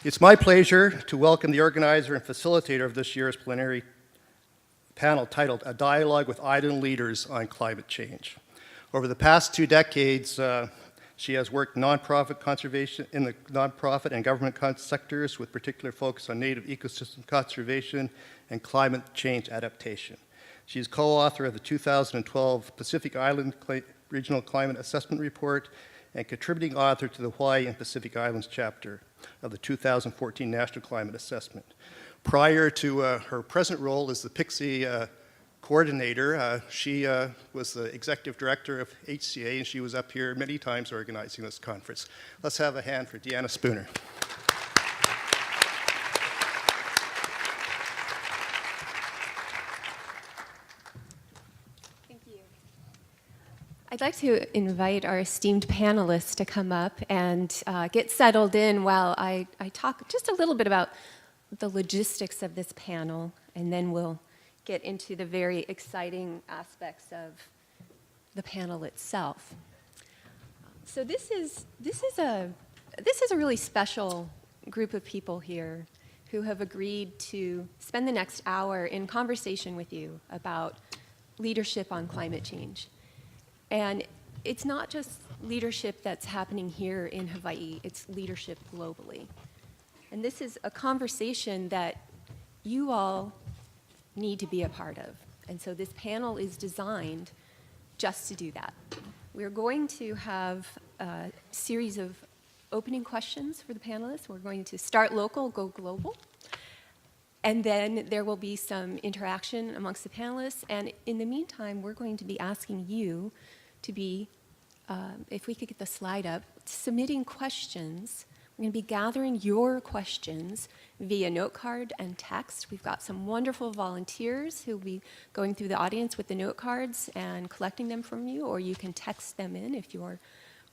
It's my pleasure to welcome the organizer and facilitator of this year's plenary panel titled A Dialogue with Island Leaders on Climate Change. Over the past 2 decades, she has worked nonprofit conservation in the nonprofit and government sectors with particular focus on native ecosystem conservation and climate change adaptation. She is co-author of the 2012 Pacific Island Regional Climate Assessment Report and contributing author to the Hawaii and Pacific Islands chapter of the 2014 National Climate Assessment. Prior to her present role as the PIXI coordinator, she was the executive director of HCA, and she was up here many times organizing this conference. Let's have a hand for Deanna Spooner. I'd like to invite our esteemed panelists to come up and get settled in while I talk just a little bit about the logistics of this panel, and then we'll get into the very exciting aspects of the panel itself. So this is a really special group of people here who have agreed to spend the next hour in conversation with you about leadership on climate change. And it's not just leadership that's happening here in Hawaii, it's leadership globally. And this is a conversation that you all need to be a part of. And so this panel is designed just to do that. We're going to have a series of opening questions for the panelists. We're going to start local, go global. And then there will be some interaction amongst the panelists. And in the meantime, we're going to be asking you to be, if we could get the slide up, submitting questions. We're going to be gathering your questions via note card and text. We've got some wonderful volunteers who will be going through the audience with the note cards and collecting them from you, or you can text them in if you're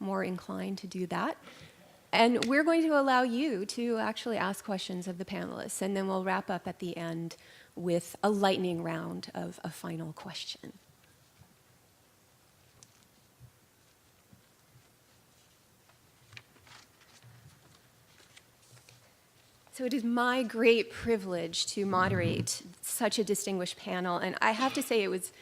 more inclined to do that. And we're going to allow you to actually ask questions of the panelists, and then we'll wrap up at the end with a lightning round of a final question. So it is my great privilege to moderate such a distinguished panel, and I have to say it was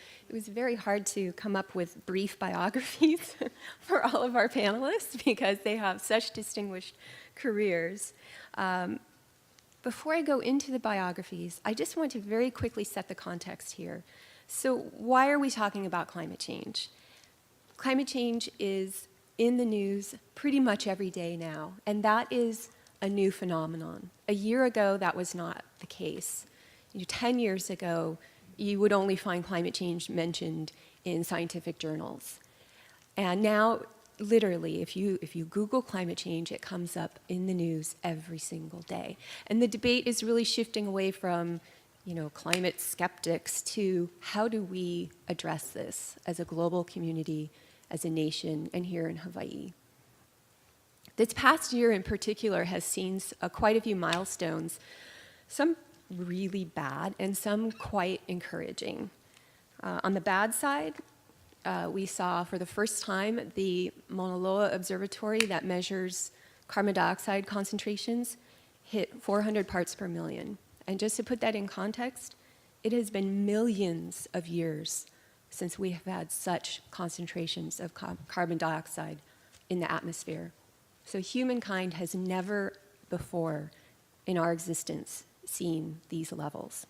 very hard to come up with brief biographies for all of our panelists because they have such distinguished careers. Before I go into the biographies, I just want to very quickly set the context here. So why are we talking about climate change? Climate change is in the news pretty much every day now, and that is a new phenomenon. A year ago, that was not the case. 10 years ago, you would only find climate change mentioned in scientific journals. And now, literally, if you Google climate change, it comes up in the news every single day. And the debate is really shifting away from, climate skeptics to how do we address this as a global community, as a nation, and here in Hawaii. This past year in particular has seen quite a few milestones, some really bad and some quite encouraging. On the bad side, we saw for the first time the Mauna Loa Observatory that measures carbon dioxide concentrations hit 400 parts per million. And just to put that in context, it has been millions of years since we have had such concentrations of carbon dioxide in the atmosphere. So humankind has never before in our existence seen these levels.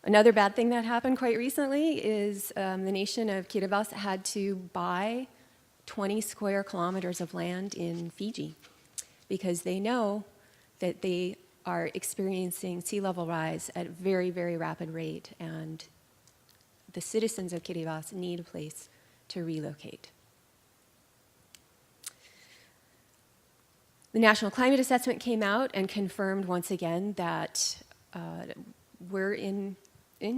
Another bad thing that happened quite recently is the nation of Kiribati had to buy 20 square kilometers of land in Fiji because they know that they are experiencing sea level rise at a very, very rapid rate, and the citizens of Kiribati need a place to relocate. The National Climate Assessment came out and confirmed once again that we're in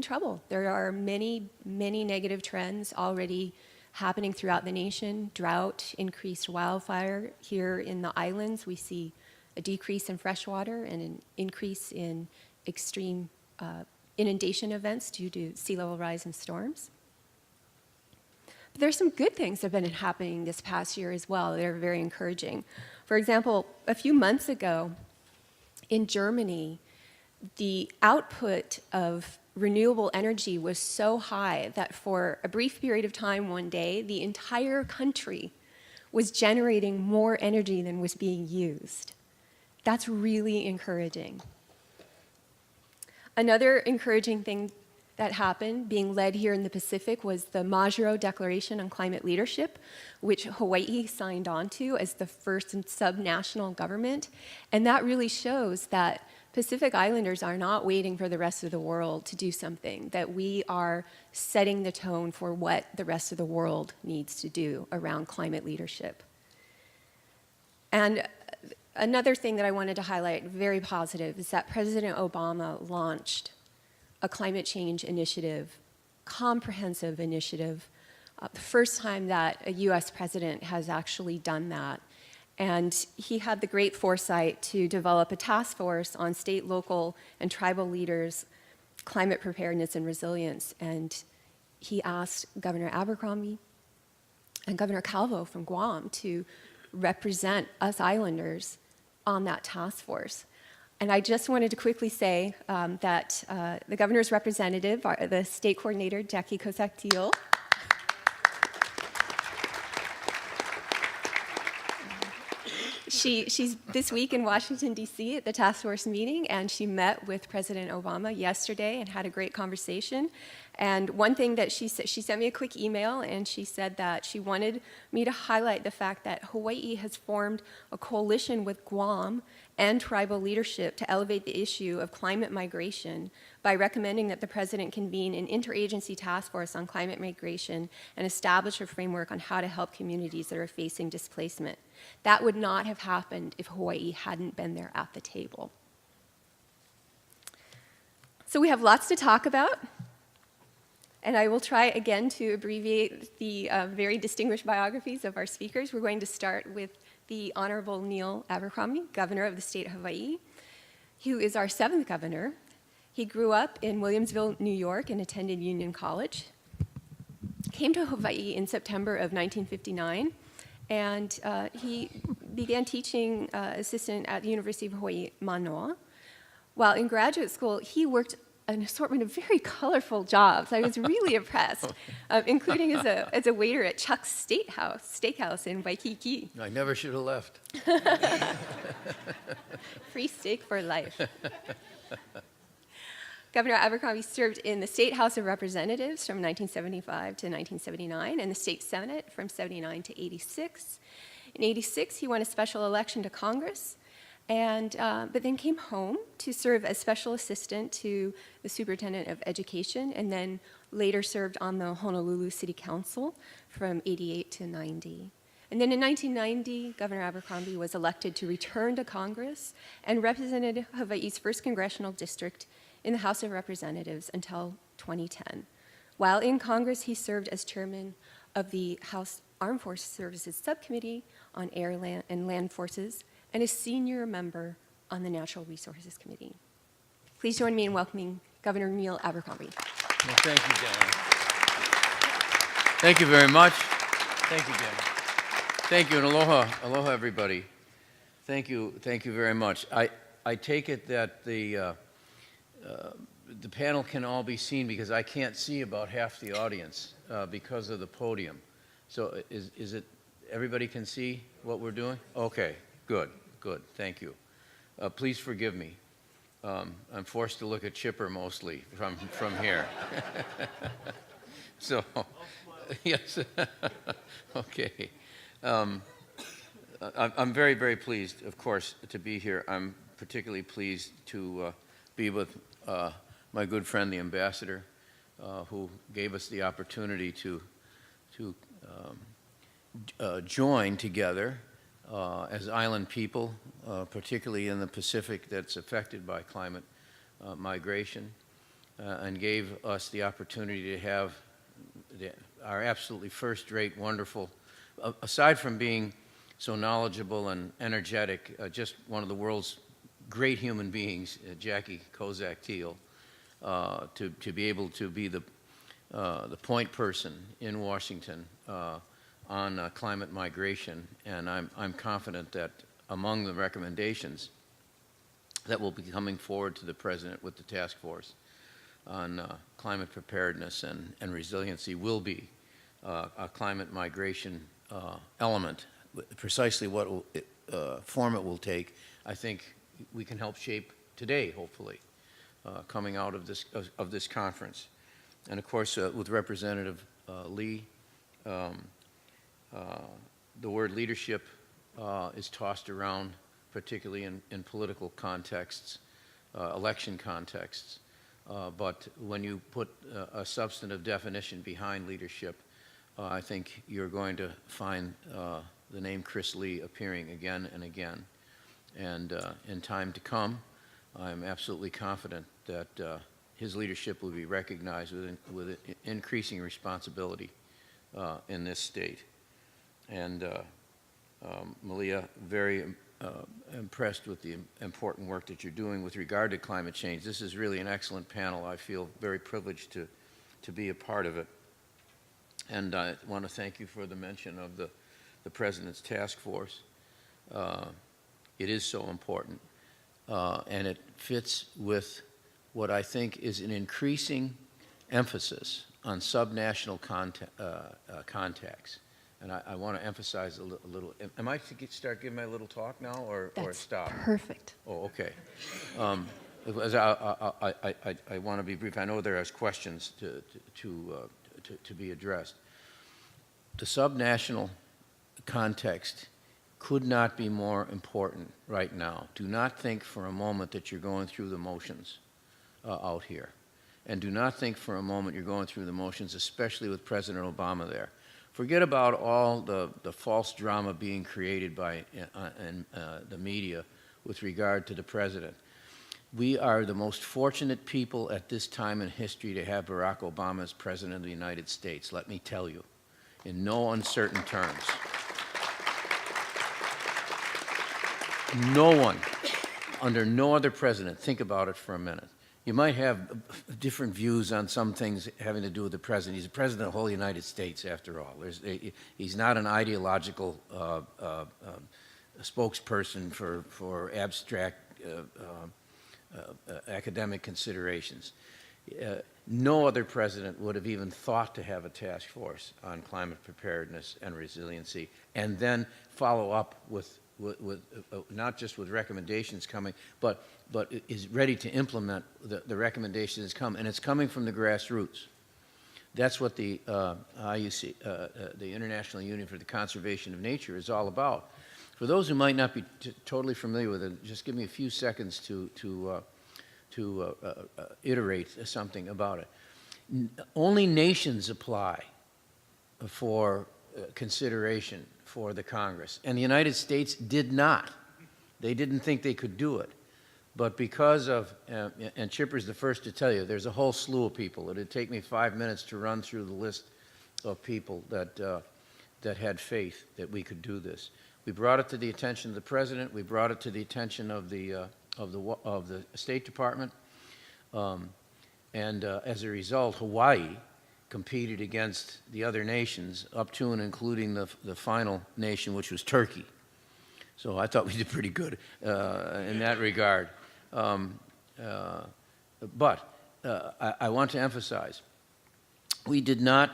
trouble. There are many, many negative trends already happening throughout the nation. Drought, increased wildfire. Here in the islands, we see a decrease in fresh water and an increase in extreme inundation events due to sea level rise and storms. But there's some good things that have been happening this past year as well that are very encouraging. For example, a few months ago in Germany, the output of renewable energy was so high that for a brief period of time one day, the entire country was generating more energy than was being used. That's really encouraging. Another encouraging thing that happened, being led here in the Pacific, was the Majuro Declaration on Climate Leadership, which Hawaii signed on to as the first subnational government. And that really shows that Pacific Islanders are not waiting for the rest of the world to do something, that we are setting the tone for what the rest of the world needs to do around climate leadership. And another thing that I wanted to highlight, very positive, is that President Obama launched a climate change initiative, comprehensive initiative, the first time that a US president has actually done that. And he had the great foresight to develop a task force on state, local, and tribal leaders' climate preparedness and resilience. And he asked Governor Abercrombie and Governor Calvo from Guam to represent us islanders on that task force. And I just wanted to quickly say that the governor's representative, the state coordinator, Jackie Kozak-Teal, she's this week in Washington, D.C. at the task force meeting, and she met with President Obama yesterday and had a great conversation. And one thing that she said, she sent me a quick email, and she said that she wanted me to highlight the fact that Hawaii has formed a coalition with Guam and tribal leadership to elevate the issue of climate migration by recommending that the president convene an interagency task force on climate migration and establish a framework on how to help communities that are facing displacement. That would not have happened if Hawaii hadn't been there at the table. So we have lots to talk about, and I will try again to abbreviate the very distinguished biographies of our speakers. We're going to start with the Honorable Neil Abercrombie, Governor of the state of Hawaii, who is our 7th governor. He grew up in Williamsville, New York, and attended Union College. Came to Hawaii in September of 1959, and he began teaching assistant at the University of Hawaii, Manoa. While in graduate school, he worked an assortment of very colorful jobs. I was really impressed, including as a waiter at Chuck's Steakhouse in Waikiki. I never should have left. Free steak for life. Governor Abercrombie served in the State House of Representatives from 1975 to 1979 and the State Senate from 79 to 86. In 86, he won a special election to Congress, but then came home to serve as special assistant to the superintendent of education, and then later served on the Honolulu City Council from 88 to 90. And then in 1990, Governor Abercrombie was elected to return to Congress and represented Hawaii's 1st congressional district in the House of Representatives until 2010. While in Congress, he served as chairman of the House Armed Forces Services Subcommittee on Air, Land, and Land Forces, and a senior member on the Natural Resources Committee. Please join me in welcoming Governor Neil Abercrombie. Well, thank you, Dana. Thank you very much. Thank you, Dana. Thank you, and aloha, everybody. Thank you very much. I take it that the panel can all be seen because I can't see about half the audience because of the podium. So is it, everybody can see what we're doing? Okay, good, thank you. Please forgive me. I'm forced to look at Chipper mostly from here. So, yes, okay. I'm very, very pleased, of course, to be here. I'm particularly pleased to be with my good friend, the ambassador, who gave us the opportunity to join together as island people, particularly in the Pacific that's affected by climate migration, and gave us the opportunity to have our absolutely first-rate, wonderful, aside from being so knowledgeable and energetic, just one of the world's great human beings, Jackie Kozak-Teal, to be able to be the the point person in Washington on climate migration, and I'm confident that among the recommendations that will be coming forward to the President with the task force on climate preparedness and resiliency will be a climate migration element. Precisely what form it will take, I think we can help shape today, hopefully, coming out of this conference. And of course, with Representative Lee, the word leadership is tossed around, particularly in political contexts, election contexts. But when you put a substantive definition behind leadership, I think you're going to find the name Chris Lee appearing again and again. And in time to come, I'm absolutely confident that his leadership will be recognized with increasing responsibility in this state. And Malia, very impressed with the important work that you're doing with regard to climate change. This is really an excellent panel. I feel very privileged to be a part of it. And I want to thank you for the mention of the President's task force. It is so important. And it fits with what I think is an increasing emphasis on subnational contacts. And I want to emphasize a little. Am I to start giving my little talk now, or stop? Perfect. Oh, okay. As I want to be brief. I know there are questions to be addressed. The subnational context could not be more important right now. Do not think for a moment that you're going through the motions out here. And do not think for a moment you're going through the motions, especially with President Obama there. Forget about all the false drama being created by the media with regard to the President. We are the most fortunate people at this time in history to have Barack Obama as President of the United States, let me tell you, in no uncertain terms. No one, under no other president, think about it for a minute. You might have different views on some things having to do with the president. He's the president of the whole United States, after all. He's not an ideological spokesperson for abstract academic considerations. No other president would have even thought to have a task force on climate preparedness and resiliency, and then follow up with not just with recommendations coming, but is ready to implement the recommendations that come, and it's coming from the grassroots. That's what the IUC, the International Union for the Conservation of Nature, is all about. For those who might not be totally familiar with it, just give me a few seconds to iterate something about it. Only nations apply for consideration for the Congress, and the United States did not. They didn't think they could do it. But because of, and Chipper's the first to tell you, there's a whole slew of people. It would take me 5 minutes to run through the list of people that had faith that we could do this. We brought it to the attention of the President. We brought it to the attention of the State Department. And as a result, Hawaii competed against the other nations, up to and including the final nation, which was Turkey. So I thought we did pretty good in that regard. But I want to emphasize, we did not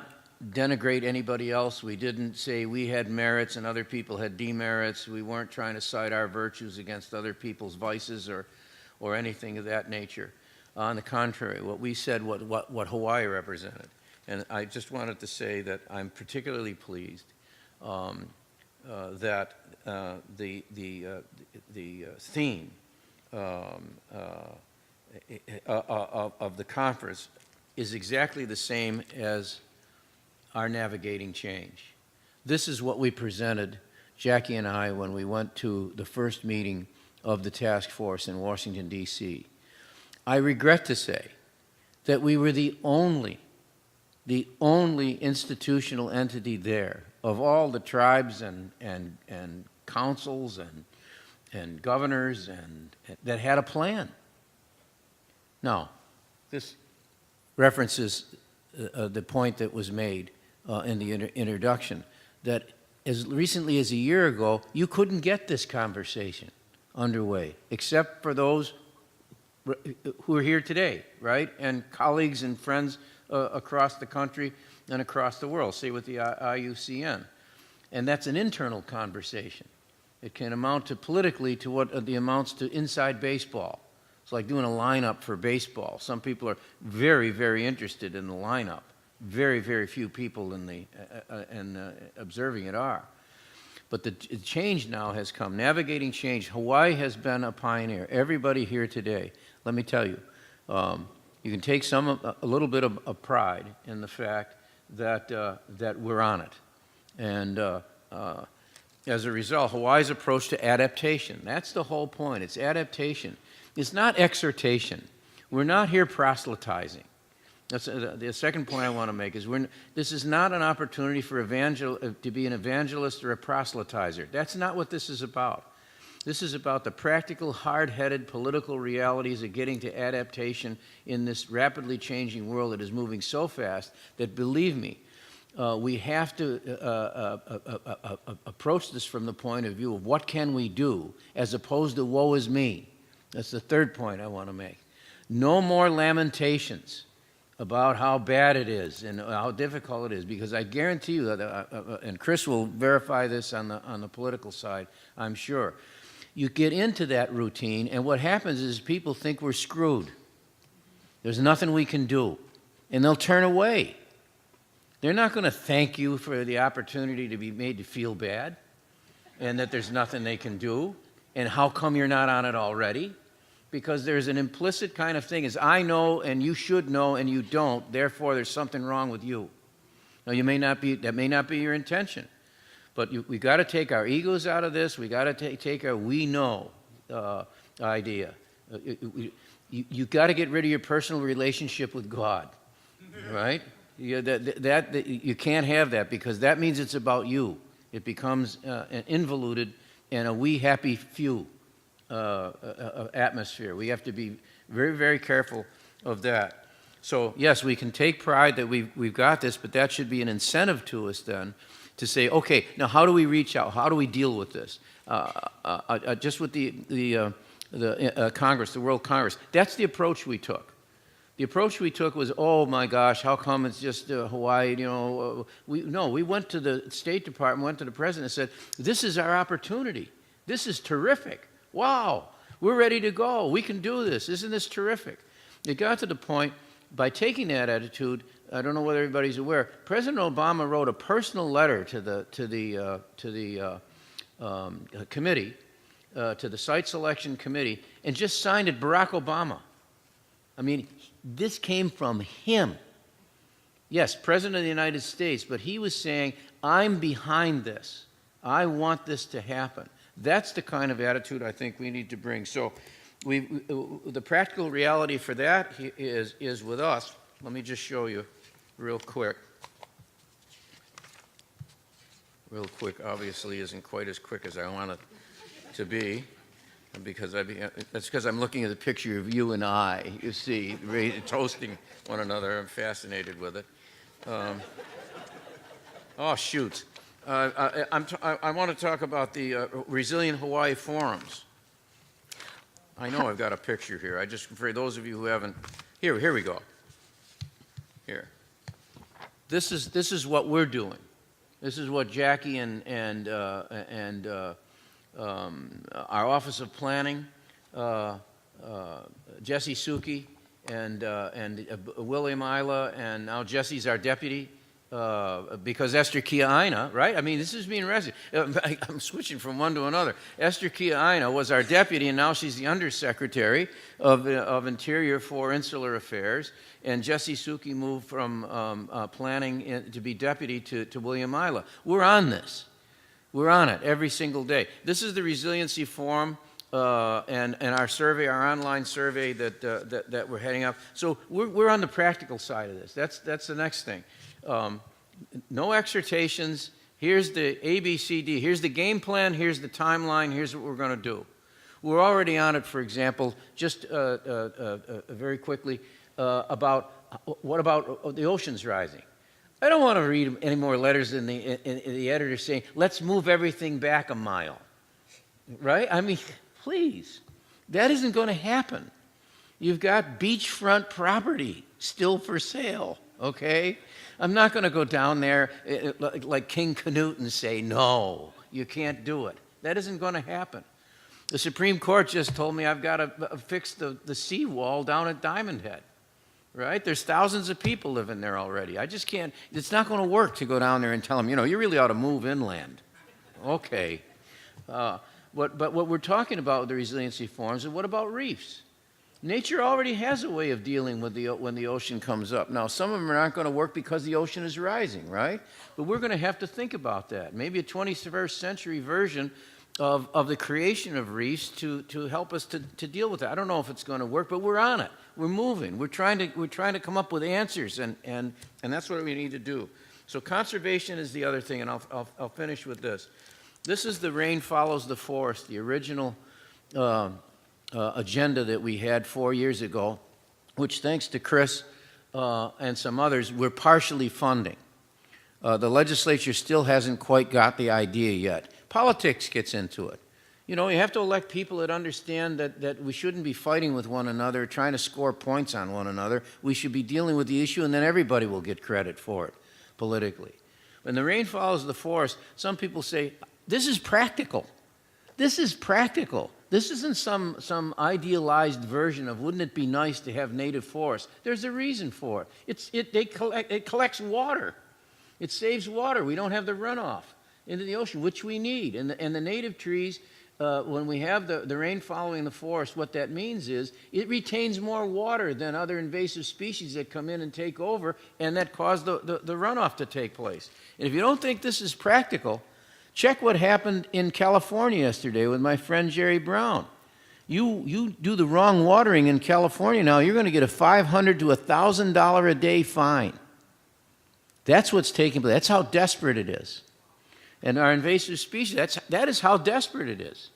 denigrate anybody else. We didn't say we had merits and other people had demerits. We weren't trying to cite our virtues against other people's vices or anything of that nature. On the contrary, what we said, what Hawaii represented. And I just wanted to say that I'm particularly pleased that the theme of the conference is exactly the same as our navigating change. This is what we presented, Jackie and I, when we went to the first meeting of the task force in Washington, D.C. I regret to say that we were the only institutional entity there of all the tribes and councils and governors that had a plan. Now, this references the point that was made in the introduction, that as recently as a year ago, you couldn't get this conversation underway, except for those who are here today, right? And colleagues and friends across the country and across the world, say with the IUCN. And that's an internal conversation. It can amount to politically to what the amounts to inside baseball. It's like doing a lineup for baseball. Some people are very, very interested in the lineup. Very, very few people in observing it are. But the change now has come. Navigating change. Hawaii has been a pioneer. Everybody here today, let me tell you, you can take a little bit of pride in the fact that we're on it. And as a result, Hawaii's approach to adaptation, that's the whole point. It's adaptation. It's not exhortation. We're not here proselytizing. That's the second point I want to make is this is not an opportunity for to be an evangelist or a proselytizer. That's not what this is about. This is about the practical, hard-headed political realities of getting to adaptation in this rapidly changing world that is moving so fast that, believe me, we have to approach this from the point of view of what can we do as opposed to woe is me. That's the third point I want to make. No more lamentations about how bad it is and how difficult it is, because I guarantee you that, and Chris will verify this on the political side, I'm sure. You get into that routine, and what happens is people think we're screwed. There's nothing we can do, and they'll turn away. They're not going to thank you for the opportunity to be made to feel bad and that there's nothing they can do, and how come you're not on it already? Because there's an implicit kind of thing is I know and you should know and you don't, therefore there's something wrong with you. Now, that may not be your intention, but we got to take our egos out of this. We got to take our we know idea. You got to get rid of your personal relationship with God, right? You can't have that, because that means it's about you. It becomes an involuted and a we happy few atmosphere. We have to be very, very careful of that. So yes, we can take pride that we've got this, but that should be an incentive to us then to say, okay, now how do we reach out? How do we deal with this? Just with the Congress, the World Congress, that's the approach we took. The approach we took was, oh my gosh, how come it's just Hawaii? We went to the State Department, went to the President and said, this is our opportunity. This is terrific. Wow, we're ready to go. We can do this. Isn't this terrific? It got to the point, by taking that attitude, I don't know whether everybody's aware, President Obama wrote a personal letter to the committee, to the site selection committee, and just signed it Barack Obama. I mean, this came from him. Yes, President of the United States, but he was saying, I'm behind this. I want this to happen. That's the kind of attitude I think we need to bring. So the practical reality for that is with us. Let me just show you real quick. Real quick obviously isn't quite as quick as I want it to be, because that's because I'm looking at the picture of you and I, you see, toasting one another. I'm fascinated with it. Oh, shoot. I want to talk about the Resilient Hawaii Forums. I know I've got a picture here. For those of you who haven't, here we go. Here. This is what we're doing. This is what Jackie and our Office of Planning, Jesse Suki, and William Isla, and now Jesse's our deputy. Because Esther Kia'aina, right? I mean, this is being arrested. I'm switching from one to another. Esther Kia'aina was our deputy, and now she's the Undersecretary of Interior for Insular Affairs. And Jesse Suki moved from planning to be deputy to William Isla. We're on this. We're on it every single day. This is the Resiliency Forum and our survey, our online survey that we're heading up. So we're on the practical side of this. That's the next thing. No exhortations. Here's the ABCD. Here's the game plan. Here's the timeline. Here's what we're going to do. We're already on it, for example, just very quickly, about what about the oceans rising? I don't want to read any more letters in the editor saying, let's move everything back a mile, right? I mean, please, that isn't going to happen. You've got beachfront property still for sale, okay? I'm not going to go down there like King Canute and say, no, you can't do it. That isn't going to happen. The Supreme Court just told me I've got to fix the seawall down at Diamond Head, right? There's thousands of people living there already. I just can't, it's not going to work to go down there and tell them, you know, you really ought to move inland. Okay. But what we're talking about with the resiliency forums is what about reefs? Nature already has a way of dealing with when the ocean comes up. Now, some of them are not going to work because the ocean is rising, right? But we're going to have to think about that. Maybe a 21st century version of the creation of reefs to help us to deal with that. I don't know if it's going to work, but we're on it. We're moving. We're trying to come up with answers, and that's what we need to do. So conservation is the other thing, and I'll finish with this. This is the rain follows the forest, the original agenda that we had 4 years ago, which thanks to Chris and some others, we're partially funding. The legislature still hasn't quite got the idea yet. Politics gets into it. You know, you have to elect people that understand that we shouldn't be fighting with one another, trying to score points on one another. We should be dealing with the issue, and then everybody will get credit for it politically. When the rain follows the forest, some people say, this is practical. This is practical. This isn't some idealized version of wouldn't it be nice to have native forests. There's a reason for it. It collects water. It saves water. We don't have the runoff into the ocean, which we need. And the native trees, when we have the rain following the forest, what that means is it retains more water than other invasive species that come in and take over and that cause the runoff to take place. And if you don't think this is practical, check what happened in California yesterday with my friend Jerry Brown. You do the wrong watering in California now, you're going to get a $500 to $1,000 a day fine. That's what's taking place. That's how desperate it is. And our invasive species, that is how desperate it is.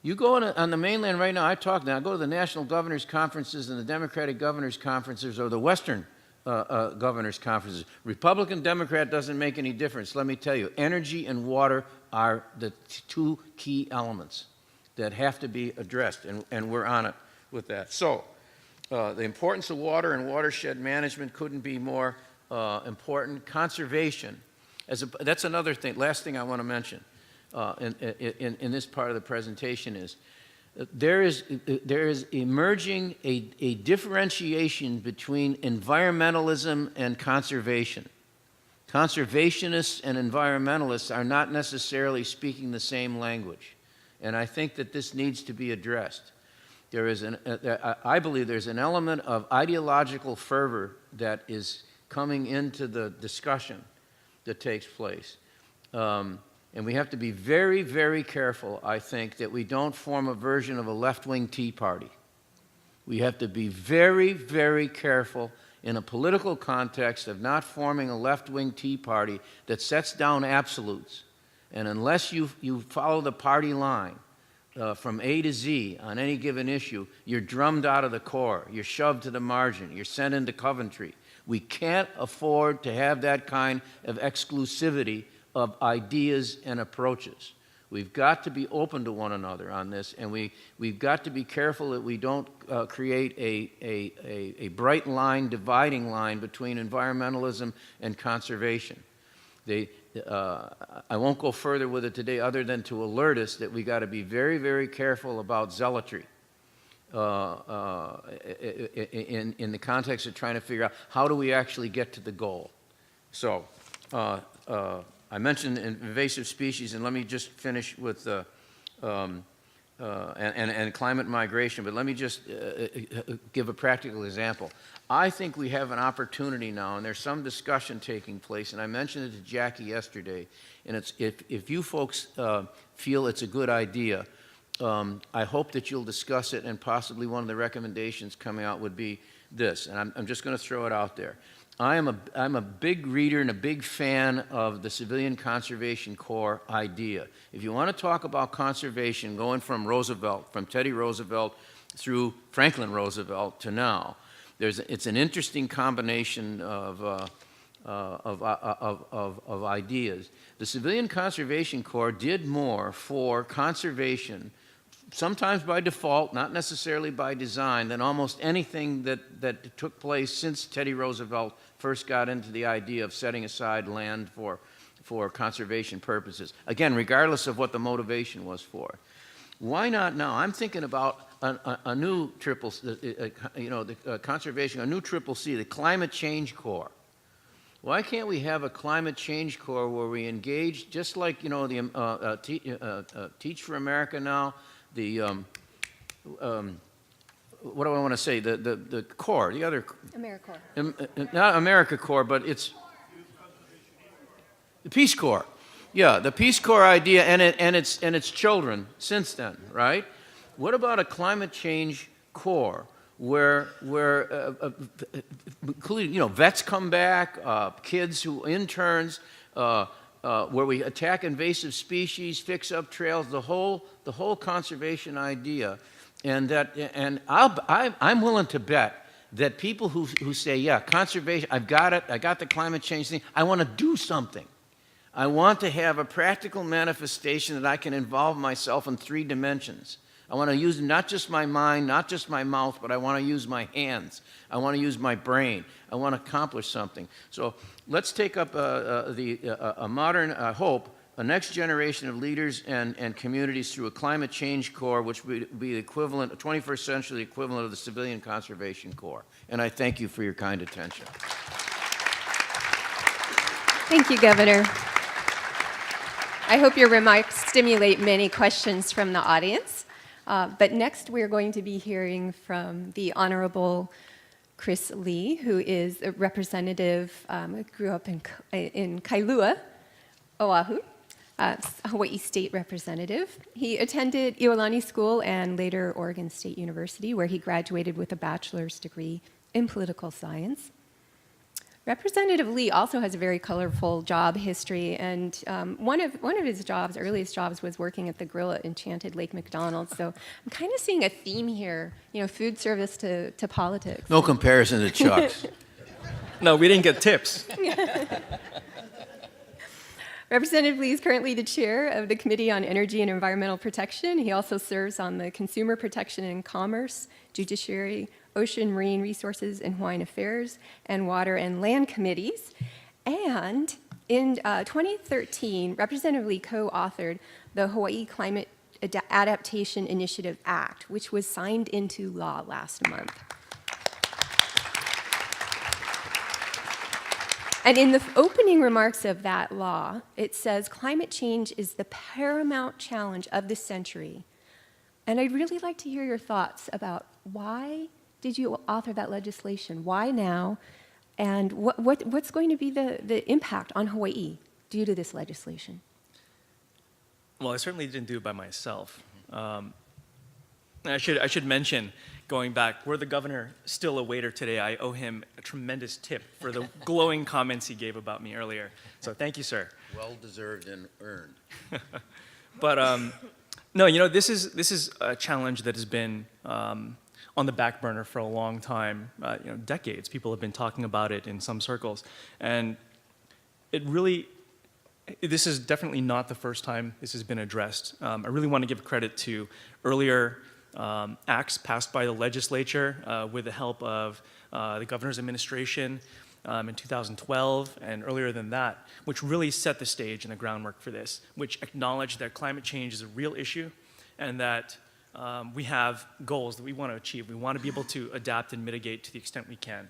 You go on the mainland right now, I go to the national governors' conferences and the Democratic governors' conferences or the Western governors' conferences. Republican, Democrat doesn't make any difference. Let me tell you, energy and water are the two key elements that have to be addressed, and we're on it with that. So, the importance of water and watershed management couldn't be more important. Conservation, that's another thing. Last thing I want to mention in this part of the presentation is there is emerging a differentiation between environmentalism and conservation. Conservationists and environmentalists are not necessarily speaking the same language, and I think that this needs to be addressed. I believe there's an element of ideological fervor that is coming into the discussion that takes place. And we have to be very, very careful, I think, that we don't form a version of a left-wing Tea Party. We have to be very, very careful in a political context of not forming a left-wing Tea Party that sets down absolutes. And unless you follow the party line from A to Z on any given issue, you're drummed out of the core, you're shoved to the margin, you're sent into Coventry. We can't afford to have that kind of exclusivity of ideas and approaches. We've got to be open to one another on this, and we've got to be careful that we don't create a bright line, dividing line between environmentalism and conservation. I won't go further with it today other than to alert us that we got to be very, very careful about zealotry. In the context of trying to figure out how do we actually get to the goal. So I mentioned invasive species, and let me just finish with and climate migration, but let me just give a practical example. I think we have an opportunity now, and there's some discussion taking place, and I mentioned it to Jackie yesterday, and it's if you folks feel it's a good idea, I hope that you'll discuss it, and possibly one of the recommendations coming out would be this, and I'm just going to throw it out there. I'm a big reader and a big fan of the Civilian Conservation Corps idea. If you want to talk about conservation going from Teddy Roosevelt through Franklin Roosevelt to now, It's an interesting combination of ideas. The Civilian Conservation Corps did more for conservation, sometimes by default, not necessarily by design, than almost anything that took place since Teddy Roosevelt first got into the idea of setting aside land for conservation purposes. Again, regardless of what the motivation was for. Why not now? I'm thinking about a new conservation, a new triple C, the Climate Change Corps. Why can't we have a Climate Change Corps where we engage, just like, the Teach for America now, the, what do I want to say, the Corps, the other... AmeriCorps. Not AmeriCorps, but it's... The Peace Corps. Yeah, the Peace Corps idea and its children since then, right? What about a Climate Change Corps where including, vets come back, kids interns, where we attack invasive species, fix up trails, the whole conservation idea, and I'm willing to bet that people who say, yeah, conservation, I've got it, I got the climate change thing, I want to do something. I want to have a practical manifestation that I can involve myself in 3 dimensions. I want to use not just my mind, not just my mouth, but I want to use my hands. I want to use my brain. I want to accomplish something. So let's take up a modern hope, a next generation of leaders and communities through a Climate Change Corps, which would be the equivalent, a 21st century equivalent of the Civilian Conservation Corps. And I thank you for your kind attention. Thank you, Governor. I hope your remarks stimulate many questions from the audience. But next, we're going to be hearing from the Honorable Chris Lee, who is a representative, grew up in Kailua, Oahu, Hawaii State Representative. He attended Iolani School and later Oregon State University, where he graduated with a bachelor's degree in political science. Representative Lee also has a very colorful job history, and one of his jobs, earliest jobs, was working at the grill at Enchanted Lake McDonald. So I'm kind of seeing a theme here, food service to politics. No comparison to Chuck's. No, we didn't get tips. Representative Lee is currently the chair of the Committee on Energy and Environmental Protection. He also serves on the Consumer Protection and Commerce, Judiciary, Ocean, Marine Resources, and Hawaiian Affairs, and Water and Land Committees. And in 2013, Representative Lee co-authored the Hawaii Climate Adaptation Initiative Act, which was signed into law last month. And in the opening remarks of that law, it says, climate change is the paramount challenge of the century. And I'd really like to hear your thoughts about why did you author that legislation? Why now? And what's going to be the impact on Hawaii due to this legislation? Well, I certainly didn't do it by myself. I should mention, going back, were the governor still a waiter today, I owe him a tremendous tip for the glowing comments he gave about me earlier. So thank you, sir. Well deserved and earned. But no, this is a challenge that has been on the back burner for a long time, decades. People have been talking about it in some circles, and this is definitely not the first time this has been addressed. I really want to give credit to earlier acts passed by the legislature with the help of the governor's administration in 2012 and earlier than that, which really set the stage and the groundwork for this, which acknowledged that climate change is a real issue and that we have goals that we want to achieve. We want to be able to adapt and mitigate to the extent we can.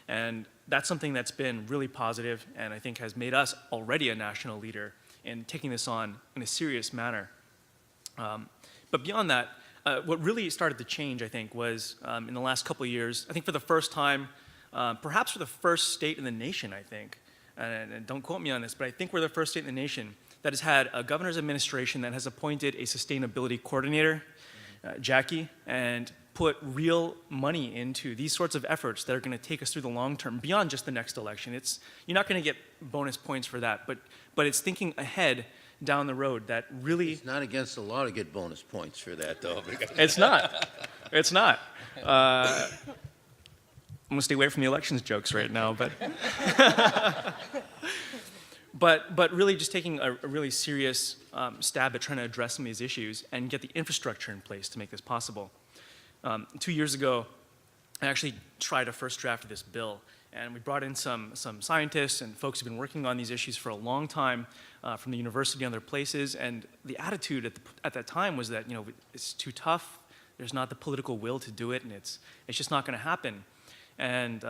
And that's something that's been really positive and I think has made us already a national leader in taking this on in a serious manner. But beyond that, what really started to change, I think, was in the last couple of years, I think for the first time, perhaps for the first state in the nation, I think, and don't quote me on this, but I think we're the first state in the nation that has had a governor's administration that has appointed a sustainability coordinator, Jackie, and put real money into these sorts of efforts that are going to take us through the long term, beyond just the next election. You're not going to get bonus points for that, but it's thinking ahead down the road that really... It's not against the law to get bonus points for that, though. It's not. It's not. I'm gonna stay away from the elections jokes right now, but but really just taking a really serious stab at trying to address some of these issues and get the infrastructure in place to make this possible. 2 years ago, I actually tried a first draft of this bill, and we brought in some scientists and folks who've been working on these issues for a long time from the university and other places, and the attitude at that time was that, it's too tough, there's not the political will to do it, and it's just not gonna happen. And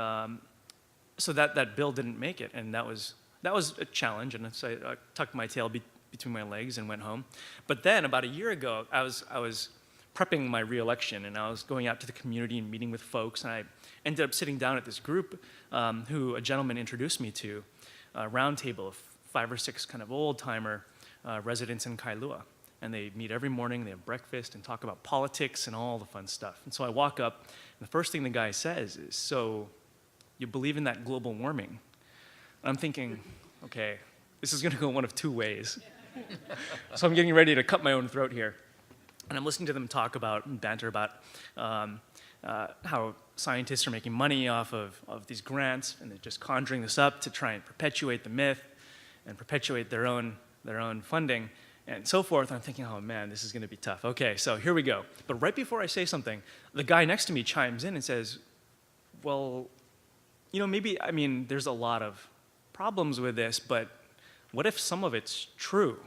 so that bill didn't make it, and that was a challenge, and so I tucked my tail between my legs and went home. But then, about a year ago, I was prepping my re-election, and I was going out to the community and meeting with folks, and I ended up sitting down at this group who a gentleman introduced me to, a round table of 5 or 6 kind of old-timer residents in Kailua. And they meet every morning, they have breakfast and talk about politics and all the fun stuff. And so I walk up, and the first thing the guy says is, "So, you believe in that global warming?" And I'm thinking, okay, this is gonna go one of 2 ways. So I'm getting ready to cut my own throat here. And I'm listening to them talk about and banter about how scientists are making money off of these grants, and they're just conjuring this up to try and perpetuate the myth and perpetuate their own funding and so forth. And I'm thinking, oh man, this is gonna be tough. Okay, so here we go. But right before I say something, the guy next to me chimes in and says, well, there's a lot of problems with this, but what if some of it's true?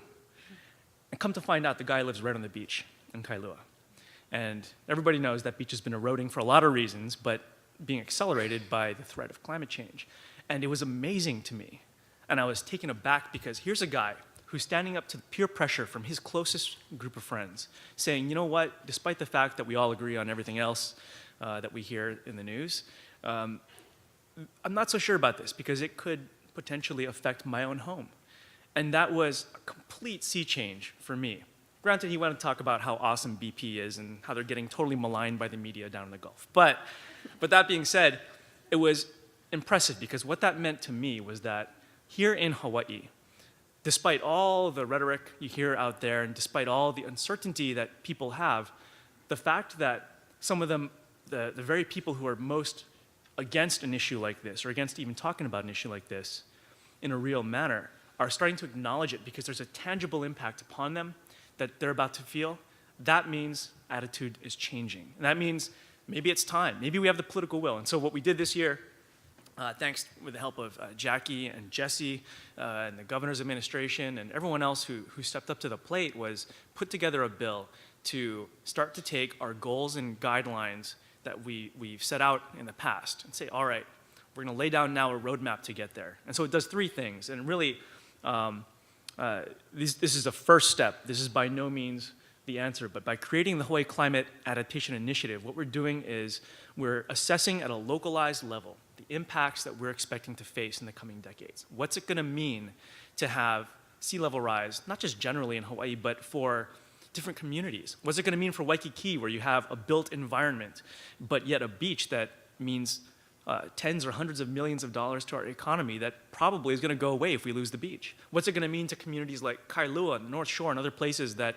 And come to find out, the guy lives right on the beach in Kailua. And everybody knows that beach has been eroding for a lot of reasons, but being accelerated by the threat of climate change. And it was amazing to me. And I was taken aback because here's a guy who's standing up to peer pressure from his closest group of friends, saying, you know what, despite the fact that we all agree on everything else that we hear in the news, I'm not so sure about this because it could potentially affect my own home. And that was a complete sea change for me. Granted, he went to talk about how awesome BP is and how they're getting totally maligned by the media down in the Gulf. But that being said, it was impressive because what that meant to me was that here in Hawaii, despite all the rhetoric you hear out there and despite all the uncertainty that people have, the fact that some of them, the very people who are most against an issue like this or against even talking about an issue like this in a real manner are starting to acknowledge it because there's a tangible impact upon them that they're about to feel, that means attitude is changing. And that means maybe it's time. Maybe we have the political will. And so what we did this year, thanks with the help of Jackie and Jesse and the governor's administration and everyone else who stepped up to the plate, was put together a bill to start to take our goals and guidelines that we've set out in the past and say, all right, we're gonna lay down now a roadmap to get there. And so it does 3 things. And really, this is a first step. This is by no means the answer, but by creating the Hawaii Climate Adaptation Initiative, what we're doing is we're assessing at a localized level the impacts that we're expecting to face in the coming decades. What's it gonna mean to have sea level rise, not just generally in Hawaii, but for different communities? What's it gonna mean for Waikiki, where you have a built environment, but yet a beach that means tens or hundreds of millions of dollars to our economy that probably is going to go away if we lose the beach? What's it going to mean to communities like Kailua, the North Shore, and other places that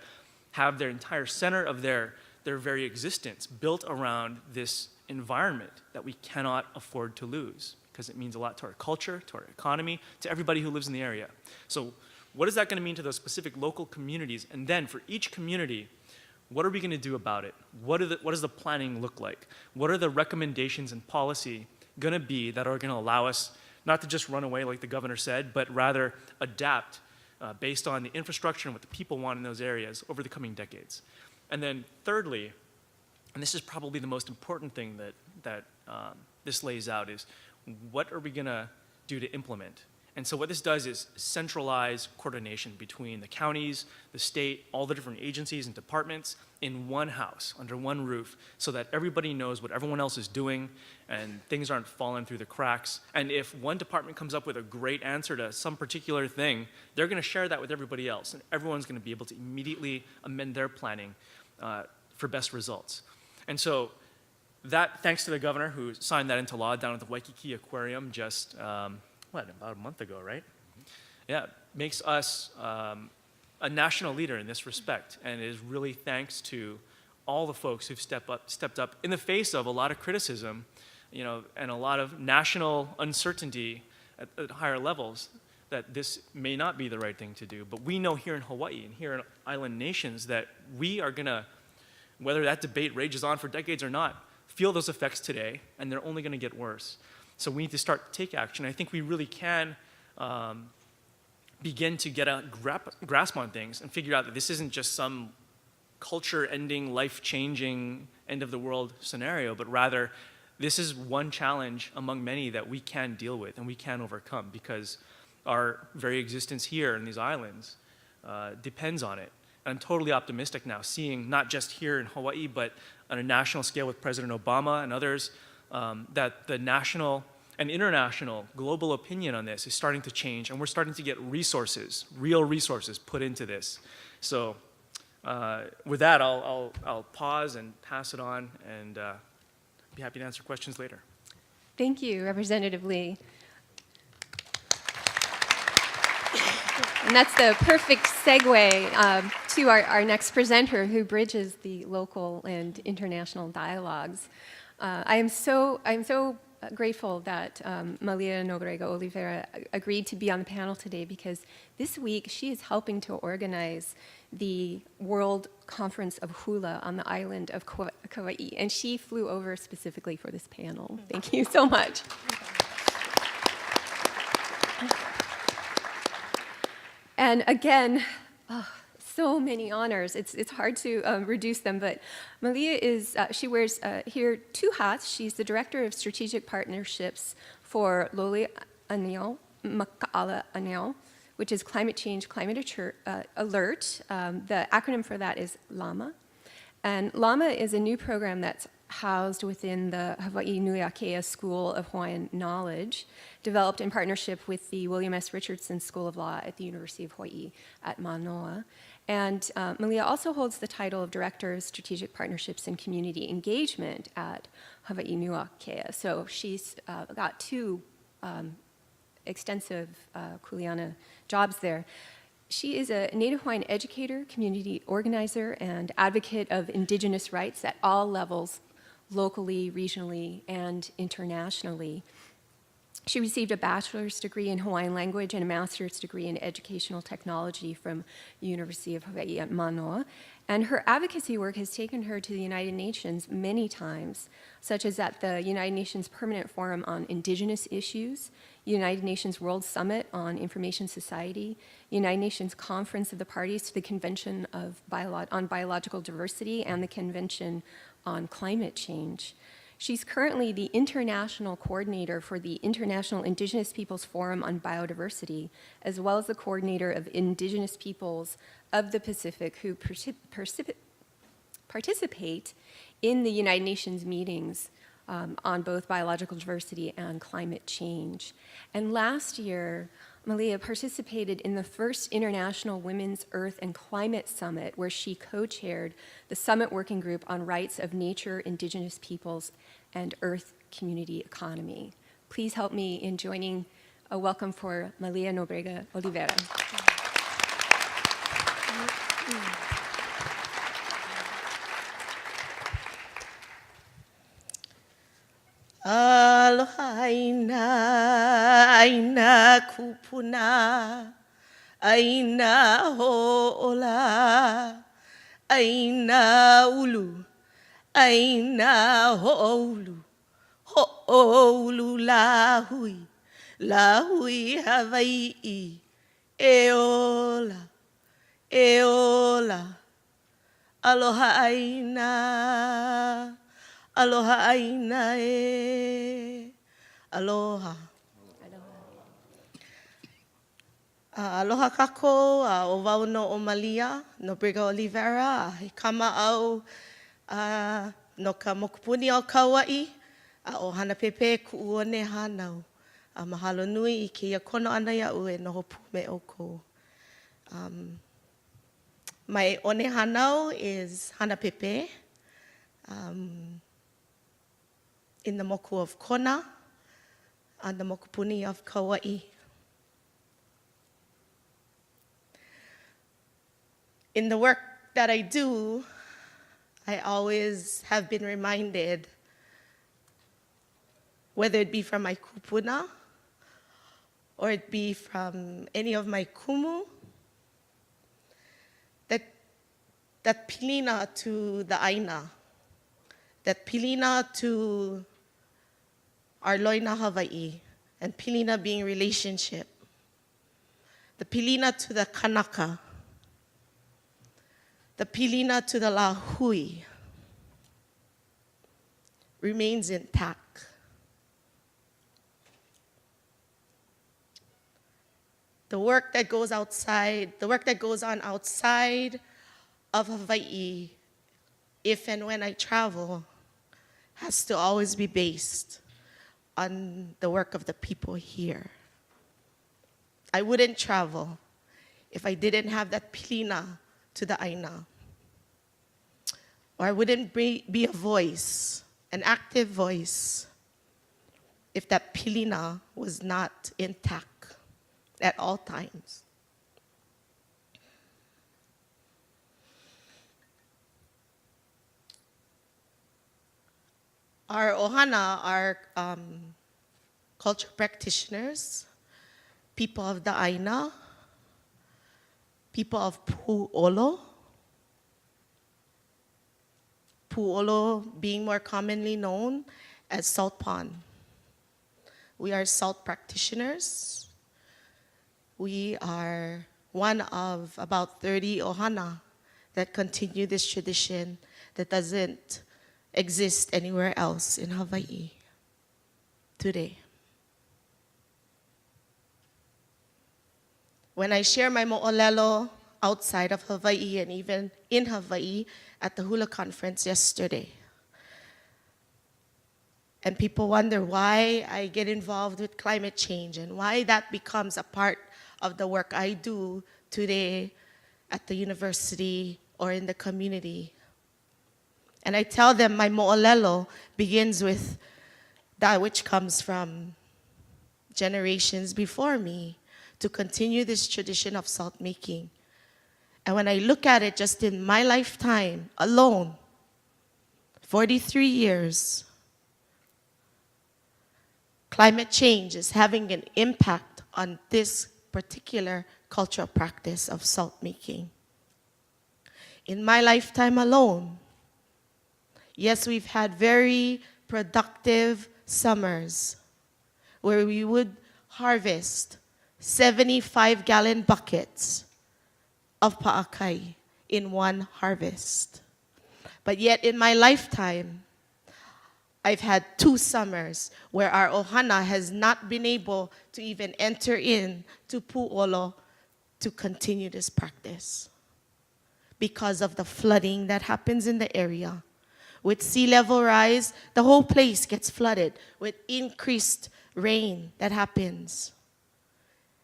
have their entire center of their very existence built around this environment that we cannot afford to lose because it means a lot to our culture, to our economy, to everybody who lives in the area. So what is that going to mean to those specific local communities? And then for each community, what are we going to do about it? What does the planning look like? What are the recommendations and policy going to be that are going to allow us not to just run away like the governor said, but rather adapt based on the infrastructure and what the people want in those areas over the coming decades? And then thirdly, and this is probably the most important thing that this lays out, is what are we going to do to implement? And so what this does is centralize coordination between the counties, the state, all the different agencies and departments in one house, under one roof, so that everybody knows what everyone else is doing and things aren't falling through the cracks. And if one department comes up with a great answer to some particular thing, they're gonna share that with everybody else, and everyone's gonna be able to immediately amend their planning for best results. And so that, thanks to the governor who signed that into law down at the Waikiki Aquarium just, about a month ago, right? Yeah, makes us a national leader in this respect, and it is really thanks to all the folks who've stepped up in the face of a lot of criticism and a lot of national uncertainty at higher levels, that this may not be the right thing to do. But we know here in Hawaii and here in island nations that we are gonna, whether that debate rages on for decades or not, feel those effects today, and they're only gonna get worse. So we need to start to take action. I think we really can begin to get a grasp on things and figure out that this isn't just some culture-ending, life-changing, end-of-the-world scenario, but rather this is one challenge among many that we can deal with and we can overcome, because our very existence here in these islands depends on it. And I'm totally optimistic now, seeing not just here in Hawaii, but on a national scale with President Obama and others, that the national and international global opinion on this is starting to change, and we're starting to get resources, real resources put into this. So with that, I'll pause and pass it on, and be happy to answer questions later. Thank you, Representative Lee. And that's the perfect segue to our next presenter, who bridges the local and international dialogues. I'm so grateful that Malia Nobrega Oliveira agreed to be on the panel today, because this week she is helping to organize the World Conference of Hula on the island of Kauai, and she flew over specifically for this panel. Thank you so much. And again, so many honors. It's hard to reduce them, but Malia she wears here 2 hats. She's the Director of Strategic Partnerships for Loli Aneo, Makaala Aneo, which is Climate Change, Climate Alert. The acronym for that is LAMA. And LAMA is a new program that's housed within the Hawaii Nui Akea School of Hawaiian Knowledge, developed in partnership with the William S. Richardson School of Law at the University of Hawaii at Manoa. And Malia also holds the title of Director of Strategic Partnerships and Community Engagement at Hawaii Nui Akea. So she's got 2 extensive kuleana jobs there. She is a Native Hawaiian educator, community organizer, and advocate of indigenous rights at all levels, locally, regionally, and internationally. She received a bachelor's degree in Hawaiian language and a master's degree in educational technology from the University of Hawaii at Manoa. And her advocacy work has taken her to the United Nations many times, such as at the United Nations Permanent Forum on Indigenous Issues, United Nations World Summit on Information Society, United Nations Conference of the Parties to the Convention on Biological Diversity, and the Convention on Climate Change. She's currently the international coordinator for the International Indigenous Peoples Forum on Biodiversity, as well as the coordinator of Indigenous peoples of the Pacific who participate in the United Nations meetings on both biological diversity and climate change. And last year, Malia participated in the first International Women's Earth and Climate Summit, where she co-chaired the Summit Working Group on Rights of Nature, Indigenous Peoples, and Earth Community Economy. Please help me in joining a welcome for Malia Nobrega Oliveira. Aloha aina, aina kupuna, aina ho'ola, aina ulu, aina ho'olu, ho'olu lahui, lahui Hawaii, eola, eola, aloha aina. Aloha aina e. Aloha. Aloha kako, o wau no o Malia, Nobrega Oliveira, he kama au no ka mokupuni o Kauai, o hana pepe ku'uone hanau. Mahalo nui I keia kono ana ia'u e noho pu me oko. My one hanau is hana pepe. In the moku of Kona, and the mokupuni of Kauai. In the work that I do, I always have been reminded whether it be from my kupuna or it be from any of my kumu, that pilina to the aina, that pilina to our loina Hawaii, and pilina being relationship, the pilina to the kanaka, the pilina to the lahui remains intact. The work that goes outside, the work that goes on outside of Hawaii, if and when I travel, has to always be based on the work of the people here. I wouldn't travel if I didn't have that pilina to the aina. Or I wouldn't be a voice, an active voice, if that pilina was not intact at all times. Our ohana are culture practitioners, people of the aina, people of pu'olo. Pu'olo being more commonly known as salt pond. We are salt practitioners. We are one of about 30 ohana that continue this tradition that doesn't exist anywhere else in Hawaii today. When I share my mo'olelo outside of Hawaii and even in Hawaii at the hula conference yesterday, and people wonder why I get involved with climate change and why that becomes a part of the work I do today at the university or in the community. And I tell them my mo'olelo begins with that which comes from generations before me to continue this tradition of salt making. And when I look at it just in my lifetime alone, 43 years, climate change is having an impact on this particular cultural practice of salt making. In my lifetime alone, yes, we've had very productive summers where we would harvest 75-gallon buckets of pa'akai in one harvest. But yet in my lifetime, I've had 2 summers where our ohana has not been able to even enter in to pu'olo to continue this practice because of the flooding that happens in the area. With sea level rise, the whole place gets flooded with increased rain that happens.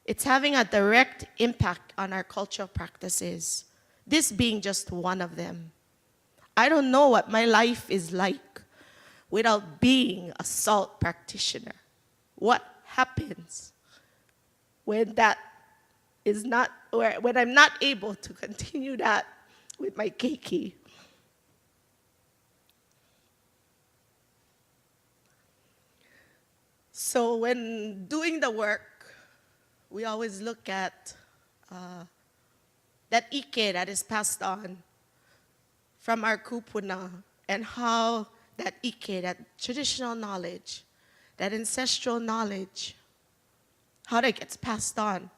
It's having a direct impact on our cultural practices, this being just one of them. I don't know what my life is like without being a salt practitioner. What happens when that is not, or when I'm not able to continue that with my keiki? So when doing the work, we always look at that ike that is passed on from our kupuna and how that ike, that traditional knowledge, that ancestral knowledge, how that gets passed on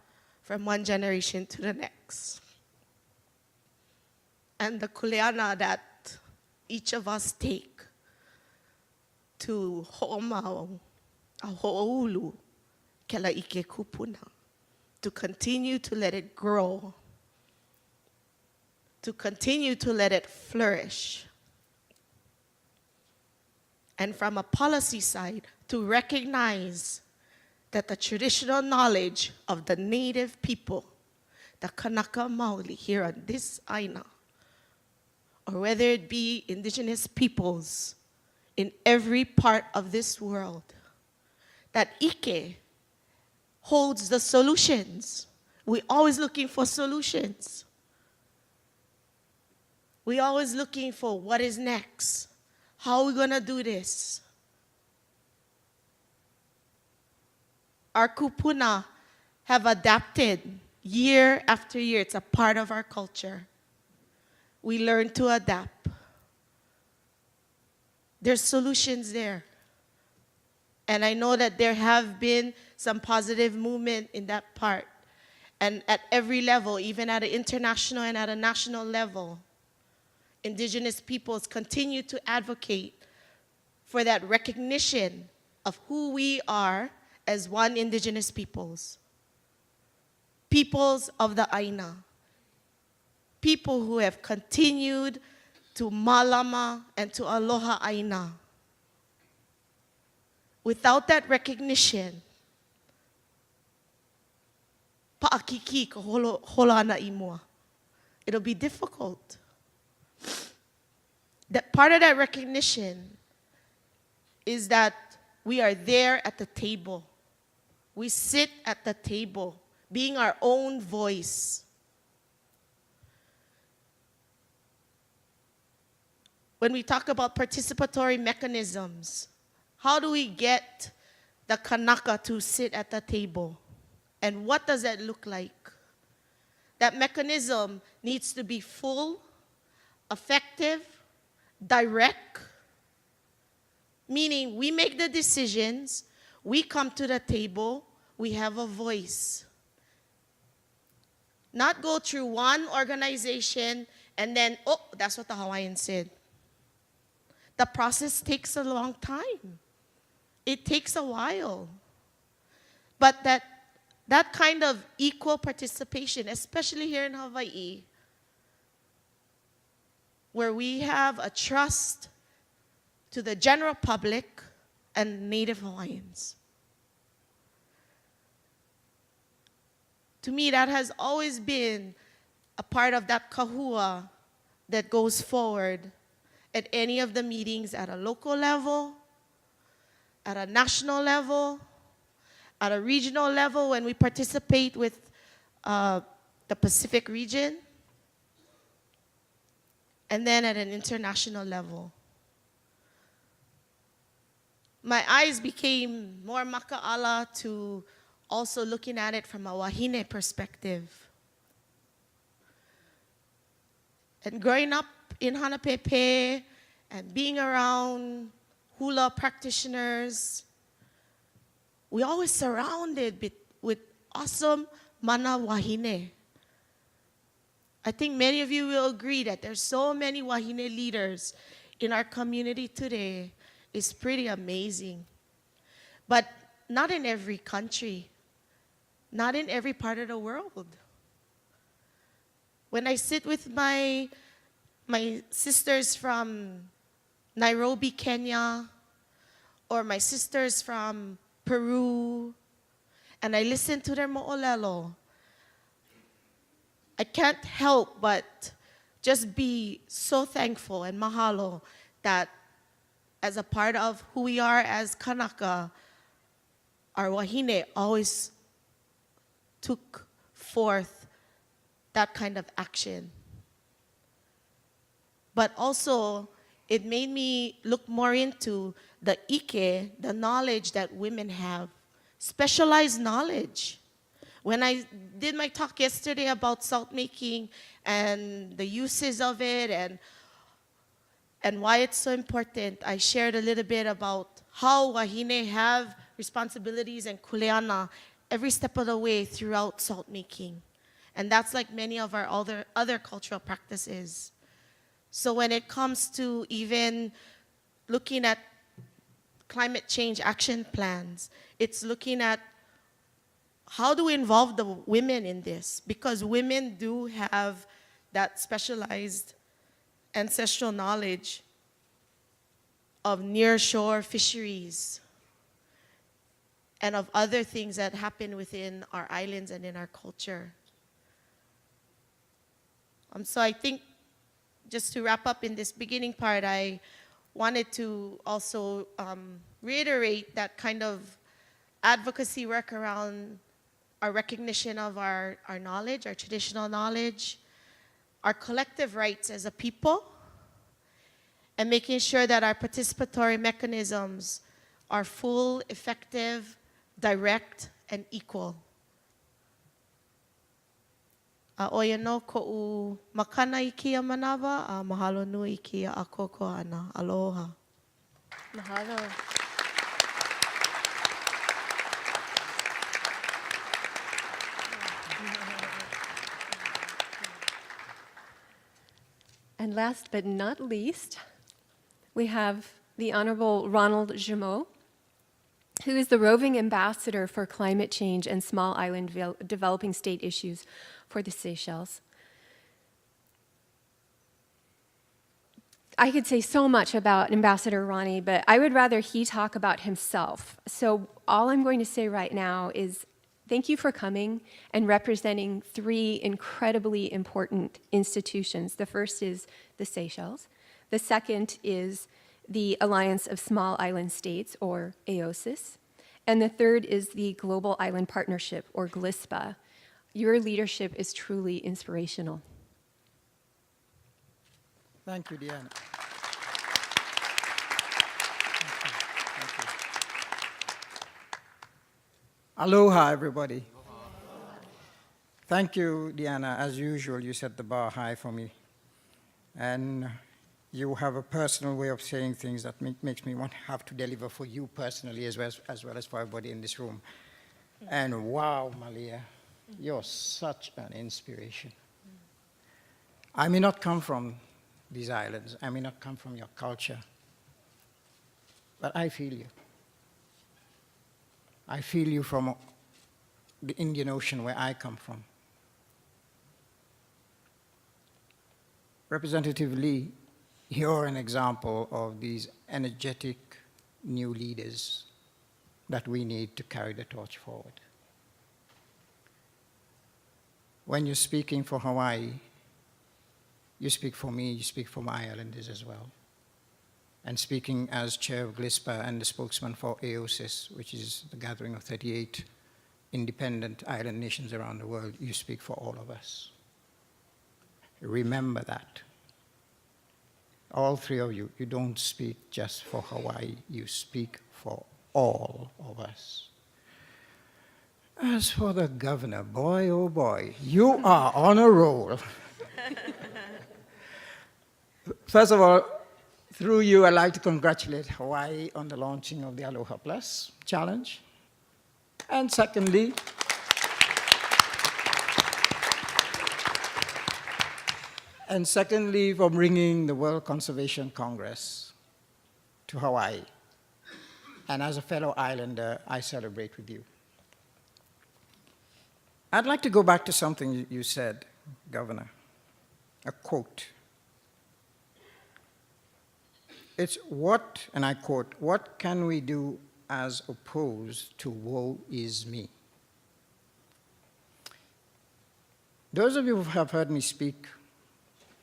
from one generation to the next. And the kuleana that each of us take to ho'omau, a ho'oulu, kela ike kupuna, to continue to let it grow, to continue to let it flourish. And from a policy side, to recognize that the traditional knowledge of the native people, the Kanaka Maoli here on this aina, or whether it be indigenous peoples in every part of this world, that ike holds the solutions. We're always looking for solutions. We're always looking for what is next. How are we gonna do this? our kupuna have adapted year after year. It's a part of our culture. We learn to adapt. There's solutions there. And I know that there have been some positive movement in that part. And at every level, even at an international and at a national level, Indigenous peoples continue to advocate for that recognition of who we are as one Indigenous peoples. Peoples of the Aina. People who have continued to malama and to aloha Aina. Without that recognition, pa'akiki ka holo ana imua. It'll be difficult. That part of that recognition is that we are there at the table. We sit at the table, being our own voice. When we talk about participatory mechanisms, how do we get the Kanaka to sit at the table? And what does that look like? That mechanism needs to be full, effective, direct, meaning we make the decisions, we come to the table, we have a voice. Not go through one organization and then, oh, that's what the Hawaiians said. The process takes a long time. It takes a while. But that kind of equal participation, especially here in Hawaii, where we have a trust to the general public and Native Hawaiians. To me, that has always been a part of that kahua that goes forward at any of the meetings at a local level, at a national level, at a regional level when we participate with the Pacific region, and then at an international level. My eyes became more maka'ala to also looking at it from a wahine perspective. And growing up in Hanapepe and being around hula practitioners, we always surrounded with awesome mana wahine. I think many of you will agree that there's so many wahine leaders in our community today. It's pretty amazing. But not in every country, not in every part of the world. When I sit with my sisters from Nairobi, Kenya, or my sisters from Peru, and I listen to their mo'olelo, I can't help but just be so thankful and mahalo that as a part of who we are as Kanaka, our wahine always took forth that kind of action. But also, it made me look more into the ike, the knowledge that women have, specialized knowledge. When I did my talk yesterday about salt making and the uses of it and why it's so important, I shared a little bit about how wahine have responsibilities and kuleana every step of the way throughout salt making. And that's like many of our other cultural practices. So when it comes to even looking at climate change action plans, it's looking at how do we involve the women in this? Because women do have that specialized ancestral knowledge of nearshore fisheries and of other things that happen within our islands and in our culture. So I think, just to wrap up in this beginning part, I wanted to also reiterate that kind of advocacy work around our recognition of our knowledge, our traditional knowledge, our collective rights as a people, and making sure that our participatory mechanisms are full, effective, direct, and equal. A oia no ko'u makana I kia manawa, a mahalo nui I kia a koko ana. Aloha. Mahalo. And last but not least, we have the Honorable Ronald Jameau, who is the roving ambassador for climate change and small island developing state issues for the Seychelles. I could say so much about Ambassador Ronnie, but I would rather he talk about himself. So all I'm going to say right now is thank you for coming and representing three incredibly important institutions. The first is the Seychelles. The second is the Alliance of Small Island States, or AOSIS. And the third is the Global Island Partnership, or GLISPA. Your leadership is truly inspirational. Thank you, Deanna. Aloha, everybody. Thank you, Deanna. As usual, you set the bar high for me. And you have a personal way of saying things that makes me want to have to deliver for you personally as well as for everybody in this room. And wow, Malia, you're such an inspiration. I may not come from these islands. I may not come from your culture. But I feel you. I feel you from the Indian Ocean where I come from. Representative Lee, you're an example of these energetic new leaders that we need to carry the torch forward. When you're speaking for Hawaii, you speak for me, you speak for my islanders as well. And speaking as chair of GLISPA and the spokesman for AOSIS, which is the gathering of 38 independent island nations around the world, you speak for all of us. Remember that. All three of you, you don't speak just for Hawaii, you speak for all of us. As for the governor, boy, oh boy, you are on a roll. First of all, through you, I'd like to congratulate Hawaii on the launching of the Aloha Plus challenge. And secondly, for bringing the World Conservation Congress to Hawaii. And as a fellow islander, I celebrate with you. I'd like to go back to something you said, Governor, a quote. It's what, and I quote, "What can we do as opposed to woe is me?" Those of you who have heard me speak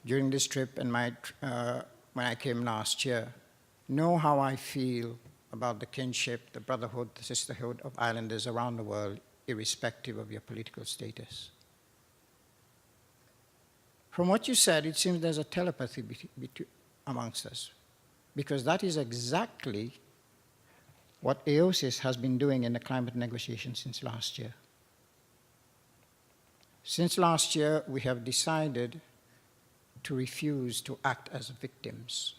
during this trip and when I came last year know how I feel about the kinship, the brotherhood, the sisterhood of islanders around the world, irrespective of your political status. From what you said, it seems there's a telepathy amongst us, because that is exactly what AOSIS has been doing in the climate negotiations since last year. Since last year, we have decided to refuse to act as victims.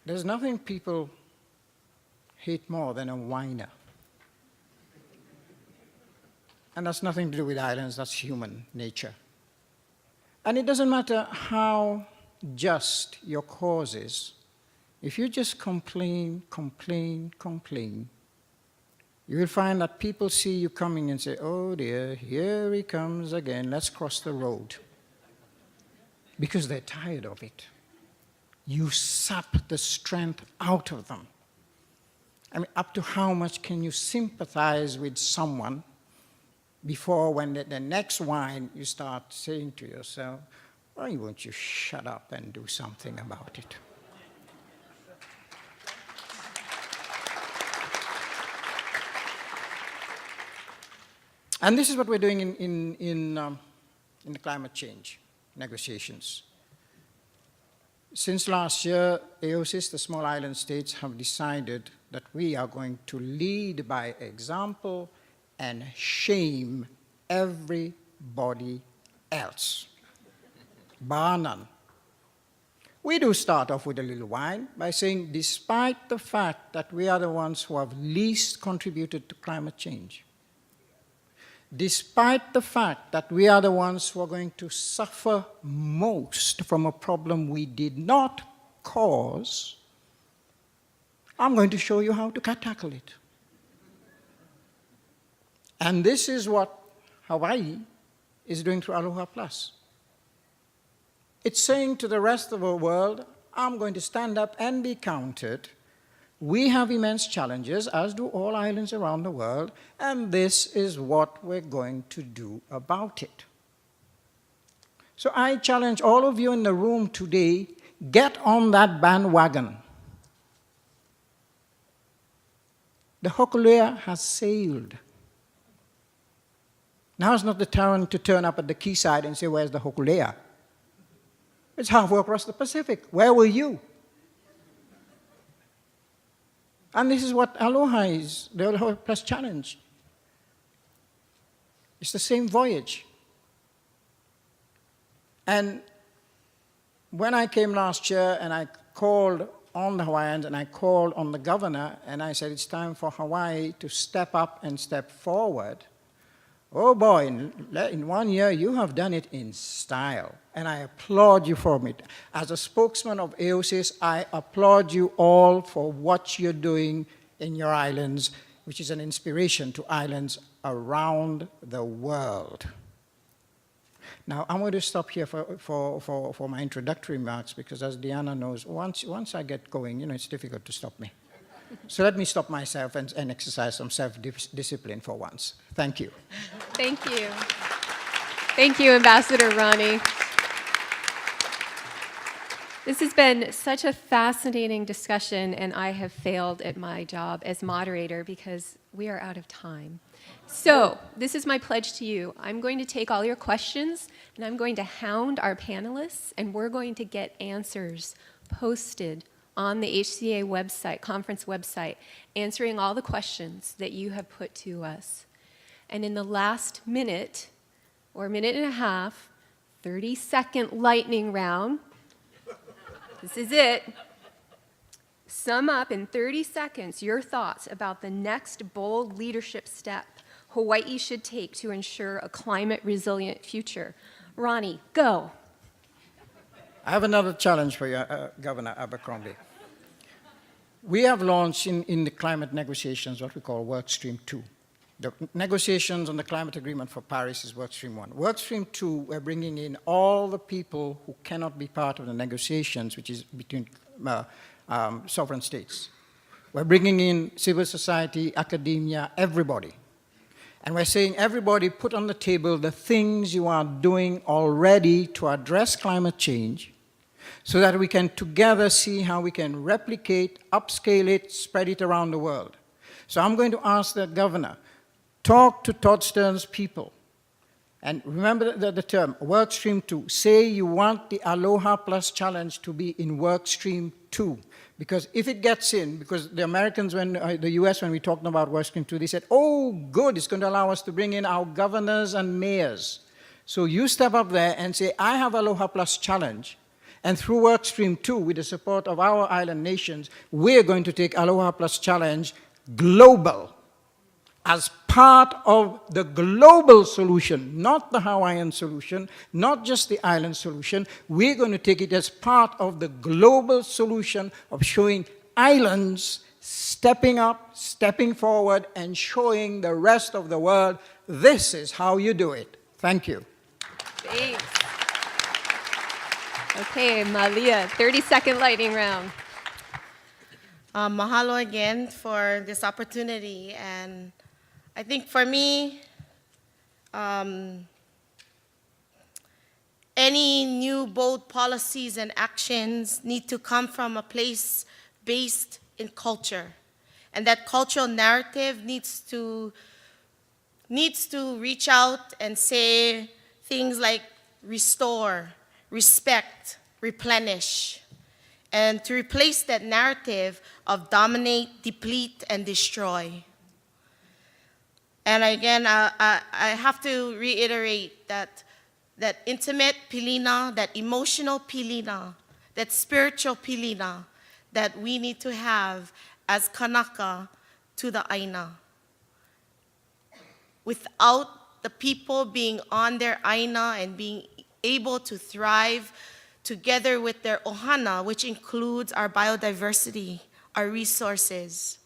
There's nothing people hate more than a whiner. And that's nothing to do with islands, that's human nature. And it doesn't matter how just your cause is. If you just complain, you will find that people see you coming and say, "Oh dear, here he comes again, let's cross the road." Because they're tired of it. You sap the strength out of them. I mean, up to how much can you sympathize with someone before, when the next whine, you start saying to yourself, "Why won't you shut up and do something about it?" And this is what we're doing in the climate change negotiations. Since last year, AOSIS, the small island states, have decided that we are going to lead by example and shame everybody else, bar none. We do start off with a little whine by saying, despite the fact that we are the ones who have least contributed to climate change, despite the fact that we are the ones who are going to suffer most from a problem we did not cause, I'm going to show you how to tackle it. And this is what Hawaii is doing through Aloha Plus. It's saying to the rest of the world, I'm going to stand up and be counted. We have immense challenges, as do all islands around the world, and this is what we're going to do about it. So I challenge all of you in the room today, get on that bandwagon. The Hokulea has sailed. Now is not the time to turn up at the quayside and say, where's the Hokulea? It's halfway across the Pacific. Where were you? And this is what Aloha is, the Aloha Plus Challenge. It's the same voyage. And when I came last year and I called on the Hawaiians and I called on the governor and I said it's time for Hawaii to step up and step forward, oh boy, in 1 year you have done it in style. And I applaud you for it. As a spokesman of AOSIS, I applaud you all for what you're doing in your islands, which is an inspiration to islands around the world. Now, I'm going to stop here for my introductory remarks because, as Diana knows, once I get going, it's difficult to stop me. So let me stop myself and exercise some self-discipline for once. Thank you. Thank you. Thank you, Ambassador Ronnie. This has been such a fascinating discussion, and I have failed at my job as moderator because we are out of time. So, this is my pledge to you. I'm going to take all your questions, and I'm going to hound our panelists, and we're going to get answers posted on the HCA website, conference website, answering all the questions that you have put to us. And in the last minute, or minute and a half, 30-second lightning round, this is it. Sum up in 30 seconds your thoughts about the next bold leadership step Hawaii should take to ensure a climate-resilient future. Ronnie, go. I have another challenge for you, Governor Abercrombie. We have launched in the climate negotiations what we call Workstream 2. The negotiations on the climate agreement for Paris is Workstream 1. Workstream 2, we're bringing in all the people who cannot be part of the negotiations, which is between sovereign states. We're bringing in civil society, academia, everybody. And we're saying, everybody put on the table the things you are doing already to address climate change so that we can together see how we can replicate, upscale it, spread it around the world. So I'm going to ask the governor, talk to Todd Stern's people. And remember the term, Workstream 2. Say you want the Aloha Plus Challenge to be in Workstream 2. Because if it gets in, because the Americans, the US, when we talked about Workstream 2, they said, oh, good, it's going to allow us to bring in our governors and mayors. So you step up there and say, I have Aloha Plus Challenge. And through Workstream 2, with the support of our island nations, we're going to take Aloha Plus Challenge global as part of the global solution, not the Hawaiian solution, not just the island solution. We're going to take it as part of the global solution of showing islands stepping up, stepping forward, and showing the rest of the world, this is how you do it. Thank you. Thanks. Okay, Malia, 30-second lightning round. Mahalo again for this opportunity. And I think for me, any new bold policies and actions need to come from a place based in culture. And that cultural narrative needs to reach out and say things like restore, respect, replenish. and to replace that narrative of dominate, deplete, and destroy. And again, I have to reiterate that intimate pilina, that emotional pilina, that spiritual pilina that we need to have as Kanaka to the Aina. Without the people being on their Aina and being able to thrive together with their ohana, which includes our biodiversity, our resources,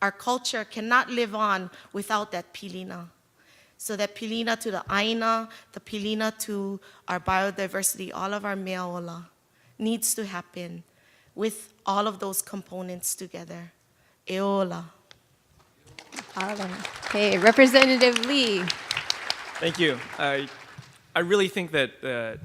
our culture cannot live on without that pilina. So that pilina to the Aina, the pilina to our biodiversity, all of our meaola, needs to happen with all of those components together. Eola. Okay, Representative Lee. Thank you. I really think that the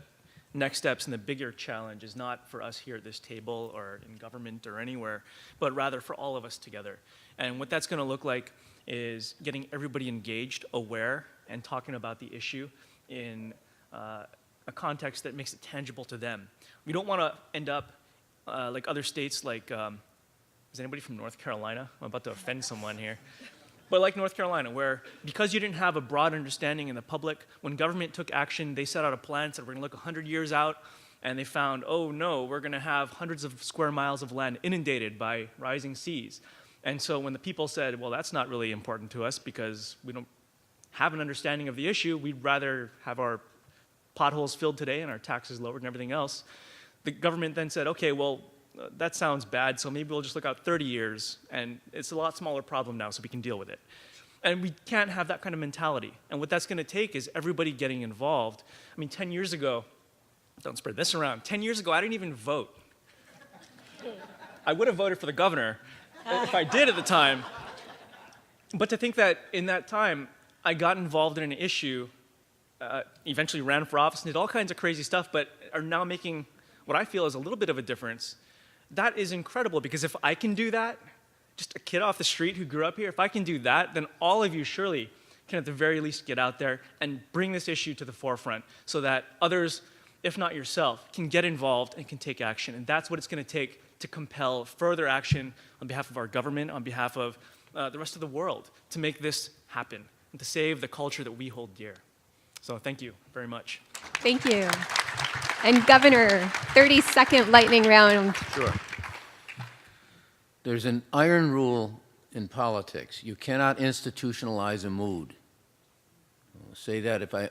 next steps and the bigger challenge is not for us here at this table or in government or anywhere, but rather for all of us together. And what that's going to look like is getting everybody engaged, aware, and talking about the issue in a context that makes it tangible to them. We don't want to end up like other states, like, is anybody from North Carolina? I'm about to offend someone here. But like North Carolina, where because you didn't have a broad understanding in the public, when government took action, they set out a plan, said we're going to look 100 years out, and they found, oh no, we're going to have hundreds of square miles of land inundated by rising seas. And so when the people said, well, that's not really important to us because we don't have an understanding of the issue, we'd rather have our potholes filled today and our taxes lowered and everything else, the government then said, okay, well, that sounds bad, so maybe we'll just look out 30 years, and it's a lot smaller problem now, so we can deal with it. And we can't have that kind of mentality. And what that's going to take is everybody getting involved. I mean, 10 years ago, don't spread this around, 10 years ago, I didn't even vote. I would have voted for the governor if I did at the time. But to think that in that time, I got involved in an issue, eventually ran for office, and did all kinds of crazy stuff, but are now making what I feel is a little bit of a difference. That is incredible, because if I can do that, just a kid off the street who grew up here, if I can do that, then all of you surely can at the very least get out there and bring this issue to the forefront so that others, if not yourself, can get involved and can take action. And that's what it's going to take to compel further action on behalf of our government, on behalf of the rest of the world, to make this happen and to save the culture that we hold dear. So thank you very much. Thank you. And Governor, 30-second lightning round. Sure. There's an iron rule in politics. You cannot institutionalize a mood. I'll say that if I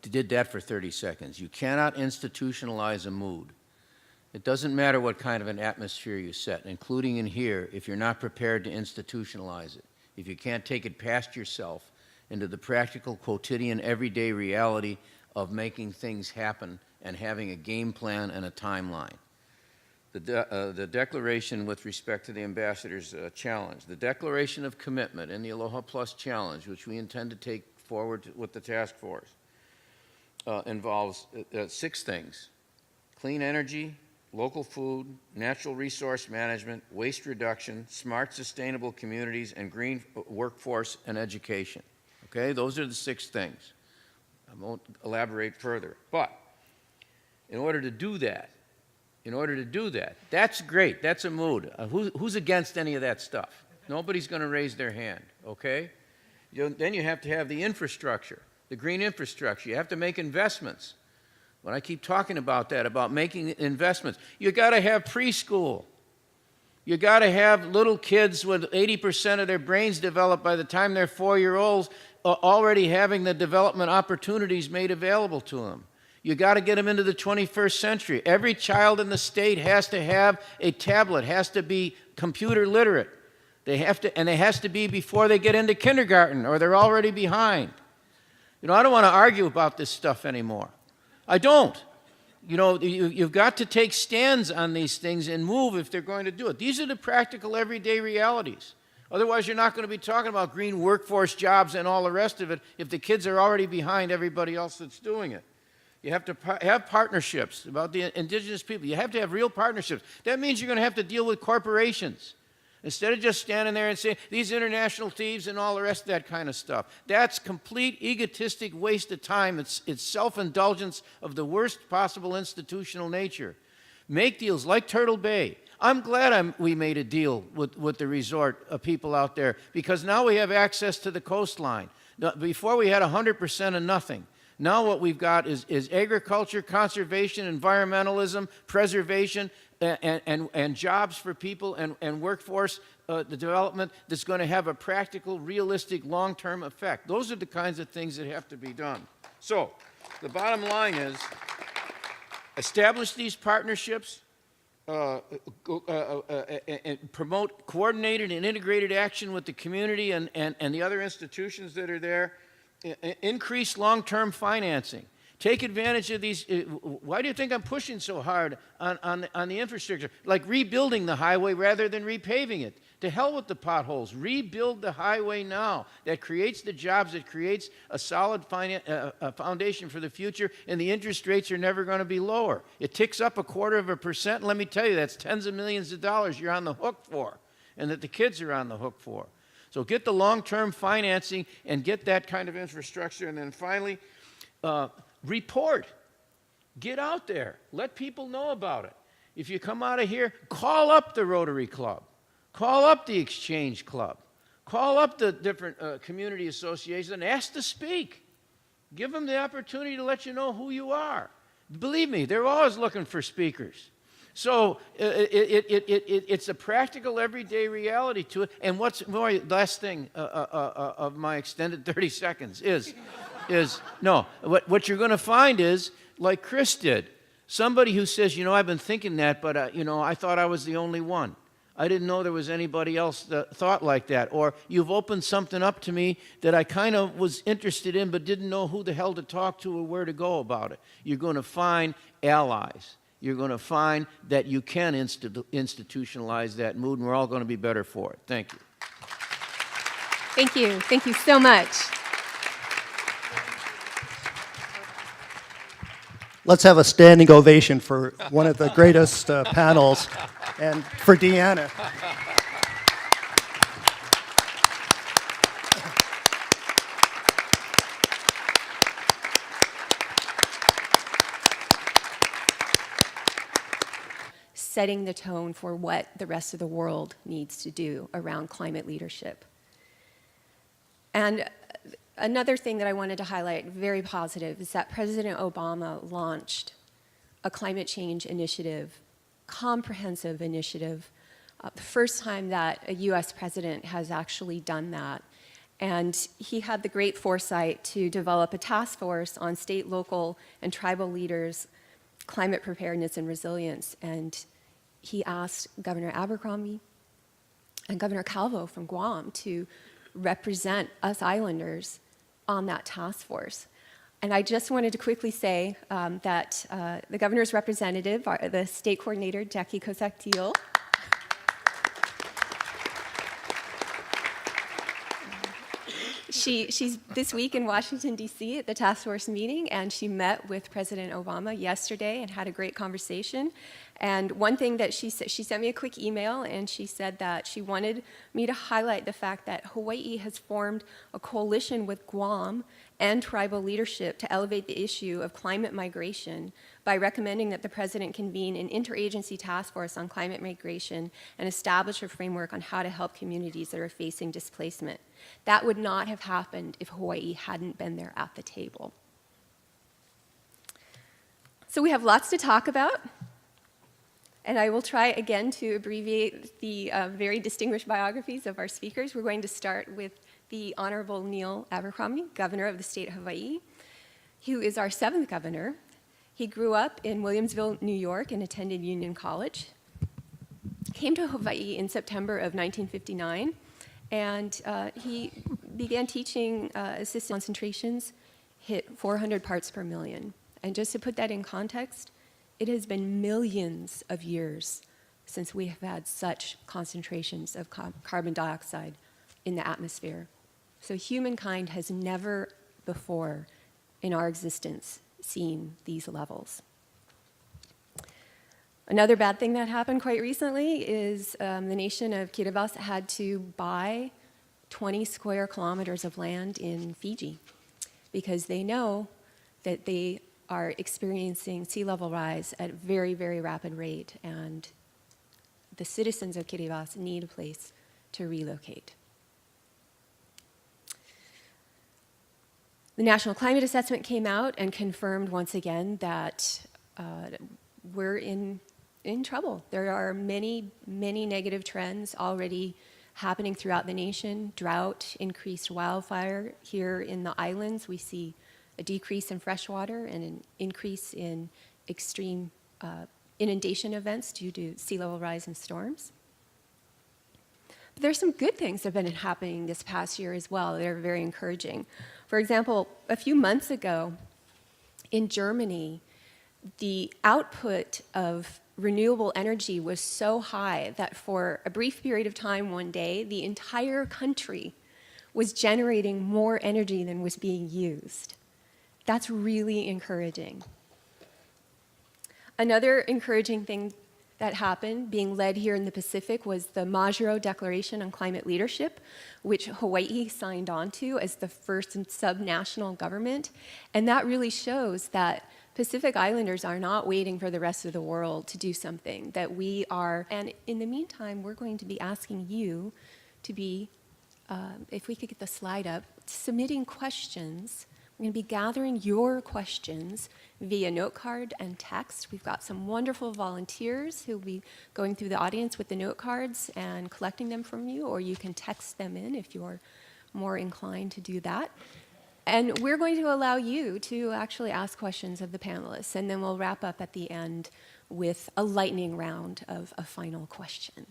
did that for 30 seconds. You cannot institutionalize a mood. It doesn't matter what kind of an atmosphere you set, including in here, if you're not prepared to institutionalize it, if you can't take it past yourself into the practical, quotidian, everyday reality of making things happen and having a game plan and a timeline. The declaration with respect to the ambassador's challenge, the declaration of commitment in the Aloha Plus challenge, which we intend to take forward with the task force, involves 6 things: clean energy, local food, natural resource management, waste reduction, smart sustainable communities, and green workforce and education. Okay, those are the 6 things. I won't elaborate further. But in order to do that, that's great. That's a mood. Who's against any of that stuff? Nobody's going to raise their hand, okay? Then you have to have the infrastructure, the green infrastructure. You have to make investments. When I keep talking about that, about making investments, you got to have preschool. You got to have little kids with 80% of their brains developed by the time they're 4-year-olds, already having the development opportunities made available to them. You got to get them into the 21st century. Every child in the state has to have a tablet, has to be computer literate. They have to, and it has to be before they get into kindergarten, or they're already behind. You know, I don't want to argue about this stuff anymore. I don't. You know, you've got to take stands on these things and move if they're going to do it. These are the practical, everyday realities. Otherwise, you're not going to be talking about green workforce jobs and all the rest of it if the kids are already behind everybody else that's doing it. You have to have partnerships about the indigenous people. You have to have real partnerships. That means you're going to have to deal with corporations. Instead of just standing there and saying, these international thieves and all the rest of that kind of stuff. That's complete egotistic waste of time. It's self-indulgence of the worst possible institutional nature. Make deals like Turtle Bay. I'm glad we made a deal with the resort people out there, because now we have access to the coastline. Before we had 100% of nothing. Now what we've got is agriculture, conservation, environmentalism, preservation, and jobs for people, and workforce the development that's going to have a practical, realistic, long-term effect. Those are the kinds of things that have to be done. So the bottom line is, establish these partnerships, and promote coordinated and integrated action with the community and the other institutions that are there. Increase long-term financing. Take advantage of these. Why do you think I'm pushing so hard on the infrastructure? Like rebuilding the highway rather than repaving it. To hell with the potholes. Rebuild the highway now. That creates the jobs. That creates a solid foundation for the future, and the interest rates are never going to be lower. It ticks up 0.25%, and let me tell you, that's tens of millions of dollars you're on the hook for, and that the kids are on the hook for. So get the long-term financing and get that kind of infrastructure. And then finally, report. Get out there. Let people know about it. If you come out of here, call up the Rotary Club. Call up the Exchange Club. Call up the different community associations and ask to speak. Give them the opportunity to let you know who you are. Believe me, they're always looking for speakers. So it's a practical, everyday reality to it. And what's more, last thing of my extended 30 seconds is what you're going to find is, like Chris did, somebody who says, I've been thinking that, but, I thought I was the only one. I didn't know there was anybody else that thought like that. Or you've opened something up to me that I kind of was interested in but didn't know who the hell to talk to or where to go about it. You're going to find allies. You're going to find that you can institutionalize that mood, and we're all going to be better for it. Thank you. Thank you. Thank you so much. Let's have a standing ovation for one of the greatest panels, and for Deanna. Setting the tone for what the rest of the world needs to do around climate leadership. And another thing that I wanted to highlight, very positive, is that President Obama launched a climate change initiative, comprehensive initiative, the first time that a US president has actually done that. And he had the great foresight to develop a task force on state, local, and tribal leaders' climate preparedness and resilience. And he asked Governor Abercrombie and Governor Calvo from Guam to represent us islanders on that task force. And I just wanted to quickly say that the governor's representative, the state coordinator, Jackie Kosak-Teal, she's this week in Washington, D.C. at the task force meeting, and she met with President Obama yesterday and had a great conversation. And one thing that she said, she sent me a quick email, and she said that she wanted me to highlight the fact that Hawaii has formed a coalition with Guam and tribal leadership to elevate the issue of climate migration by recommending that the president convene an interagency task force on climate migration and establish a framework on how to help communities that are facing displacement. That would not have happened if Hawaii hadn't been there at the table. So we have lots to talk about, and I will try again to abbreviate the very distinguished biographies of our speakers. We're going to start with the Honorable Neil Abercrombie, Governor of the state of Hawaii, who is our 7th governor. He grew up in Williamsville, New York, and attended Union College. Came to Hawaii in September of 1959, and he began teaching assisted concentrations, hit 400 parts per million. And just to put that in context, it has been millions of years since we have had such concentrations of carbon dioxide in the atmosphere. So humankind has never before in our existence seen these levels. Another bad thing that happened quite recently is the nation of Kiribati had to buy 20 square kilometers of land in Fiji because they know that they are experiencing sea level rise at a very, very rapid rate, and the citizens of Kiribati need a place to relocate. The National Climate Assessment came out and confirmed once again that we're in trouble. There are many, many negative trends already happening throughout the nation. Drought, increased wildfire. Here in the islands, we see a decrease in freshwater and an increase in extreme inundation events due to sea level rise and storms. But there's some good things that have been happening this past year as well that are very encouraging. For example, a few months ago in Germany, the output of renewable energy was so high that for a brief period of time one day, the entire country was generating more energy than was being used. That's really encouraging. Another encouraging thing that happened, being led here in the Pacific, was the Majuro Declaration on Climate Leadership, which Hawaii signed on to as the first subnational government. And that really shows that Pacific Islanders are not waiting for the rest of the world to do something, that we are. And in the meantime, we're going to be asking you to be, if we could get the slide up, submitting questions. We're going to be gathering your questions via note card and text. We've got some wonderful volunteers who will be going through the audience with the note cards and collecting them from you, or you can text them in if you're more inclined to do that. And we're going to allow you to actually ask questions of the panelists, and then we'll wrap up at the end with a lightning round of a final question.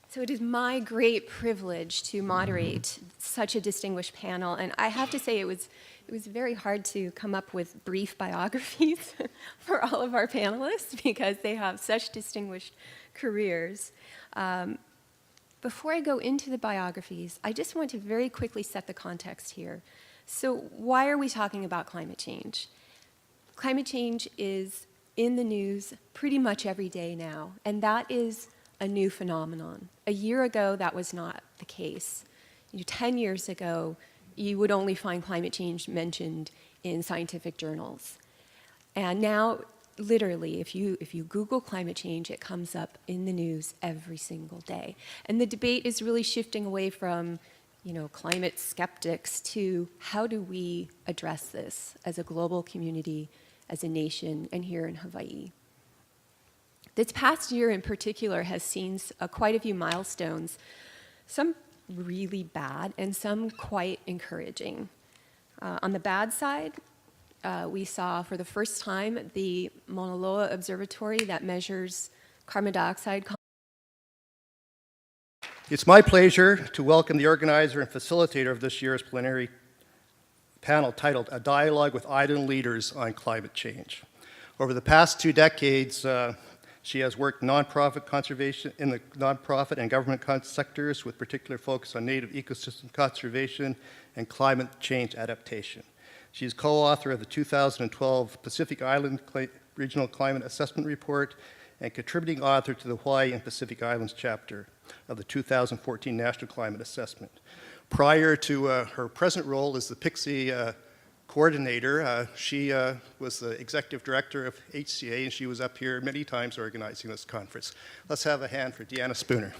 So it is my great privilege to moderate such a distinguished panel, and I have to say it was very hard to come up with brief biographies for all of our panelists because they have such distinguished careers. Before I go into the biographies, I just want to very quickly set the context here. So why are we talking about climate change? Climate change is in the news pretty much every day now, and that is a new phenomenon. A year ago, that was not the case. 10 years ago, you would only find climate change mentioned in scientific journals. And now, literally, if you Google climate change, it comes up in the news every single day. And the debate is really shifting away from, climate skeptics to how do we address this as a global community, as a nation, and here in Hawaii. This past year in particular has seen quite a few milestones, some really bad and some quite encouraging. On the bad side, we saw for the first time the Mauna Loa Observatory that measures carbon dioxide. It's my pleasure to welcome the organizer and facilitator of this year's plenary panel titled A Dialogue with Island Leaders on Climate Change. Over the past 2 decades, she has worked nonprofit conservation in the nonprofit and government sectors with particular focus on native ecosystem conservation and climate change adaptation. She is co-author of the 2012 Pacific Island Regional Climate Assessment Report and contributing author to the Hawaii and Pacific Islands chapter of the 2014 National Climate Assessment. Prior to her present role as the PIXI coordinator, she was the executive director of HCA, and she was up here many times organizing this conference. Let's have a hand for Deanna Spooner.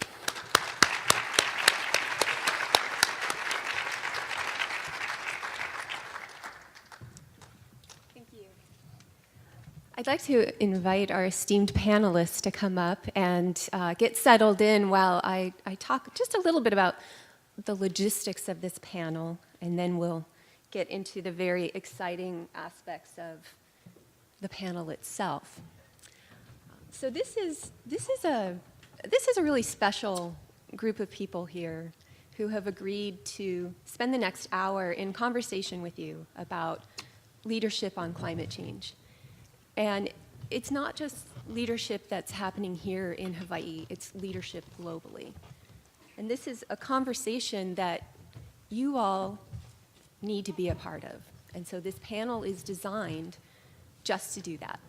Thank you. I'd like to invite our esteemed panelists to come up and get settled in while I talk just a little bit about the logistics of this panel, and then we'll get into the very exciting aspects of the panel itself. So this is a really special group of people here who have agreed to spend the next hour in conversation with you about leadership on climate change. And it's not just leadership that's happening here in Hawaii, it's leadership globally. And this is a conversation that you all need to be a part of. And so this panel is designed just to do that.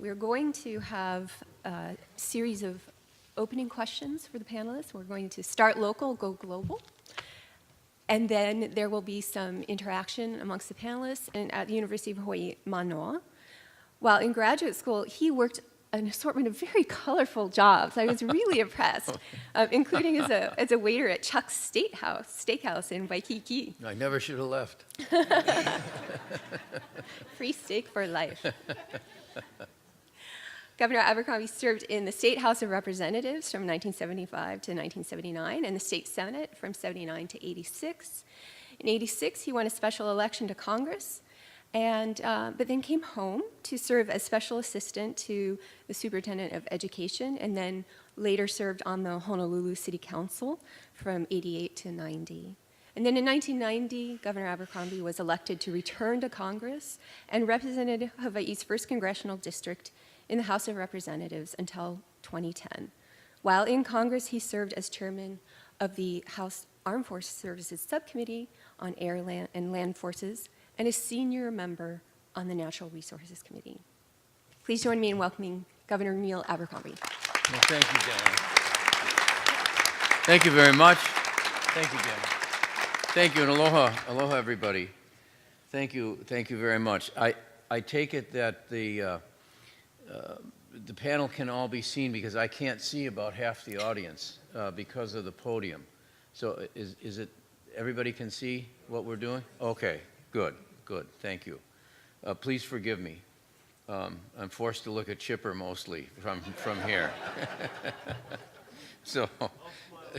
We're going to have a series of opening questions for the panelists. We're going to start local, go global. And then there will be some interaction amongst the panelists. And at the University of Hawaii, Manoa, while in graduate school, he worked an assortment of very colorful jobs. I was really impressed, including as a waiter at Chuck's Steakhouse in Waikiki. I never should have left. Free steak for life. Governor Abercrombie served in the State House of Representatives from 1975 to 1979 and the State Senate from 79 to 86. In 86, he won a special election to Congress, but then came home to serve as special assistant to the Superintendent of Education, and then later served on the Honolulu City Council from 88 to 90. And then in 1990, Governor Abercrombie was elected to return to Congress and represented Hawaii's 1st Congressional District in the House of Representatives until 2010. While in Congress, he served as chairman of the House Armed Forces Services Subcommittee on Air, Land, and Land Forces, and a senior member on the Natural Resources Committee. Please join me in welcoming Governor Neil Abercrombie. Well, thank you, Diane. Thank you very much. Thank you, Diane. Thank you, and aloha, everybody. Thank you very much. I take it that the panel can all be seen because I can't see about half the audience because of the podium. So is it, everybody can see what we're doing? Okay, good, thank you. Please forgive me. I'm forced to look at Chipper mostly from here. So,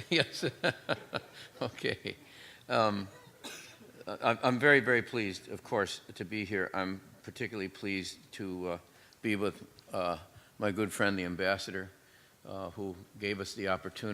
yes, okay. I'm very, very pleased, of course, to be here. I'm particularly pleased to be with my good friend, the ambassador, who gave us the opportunity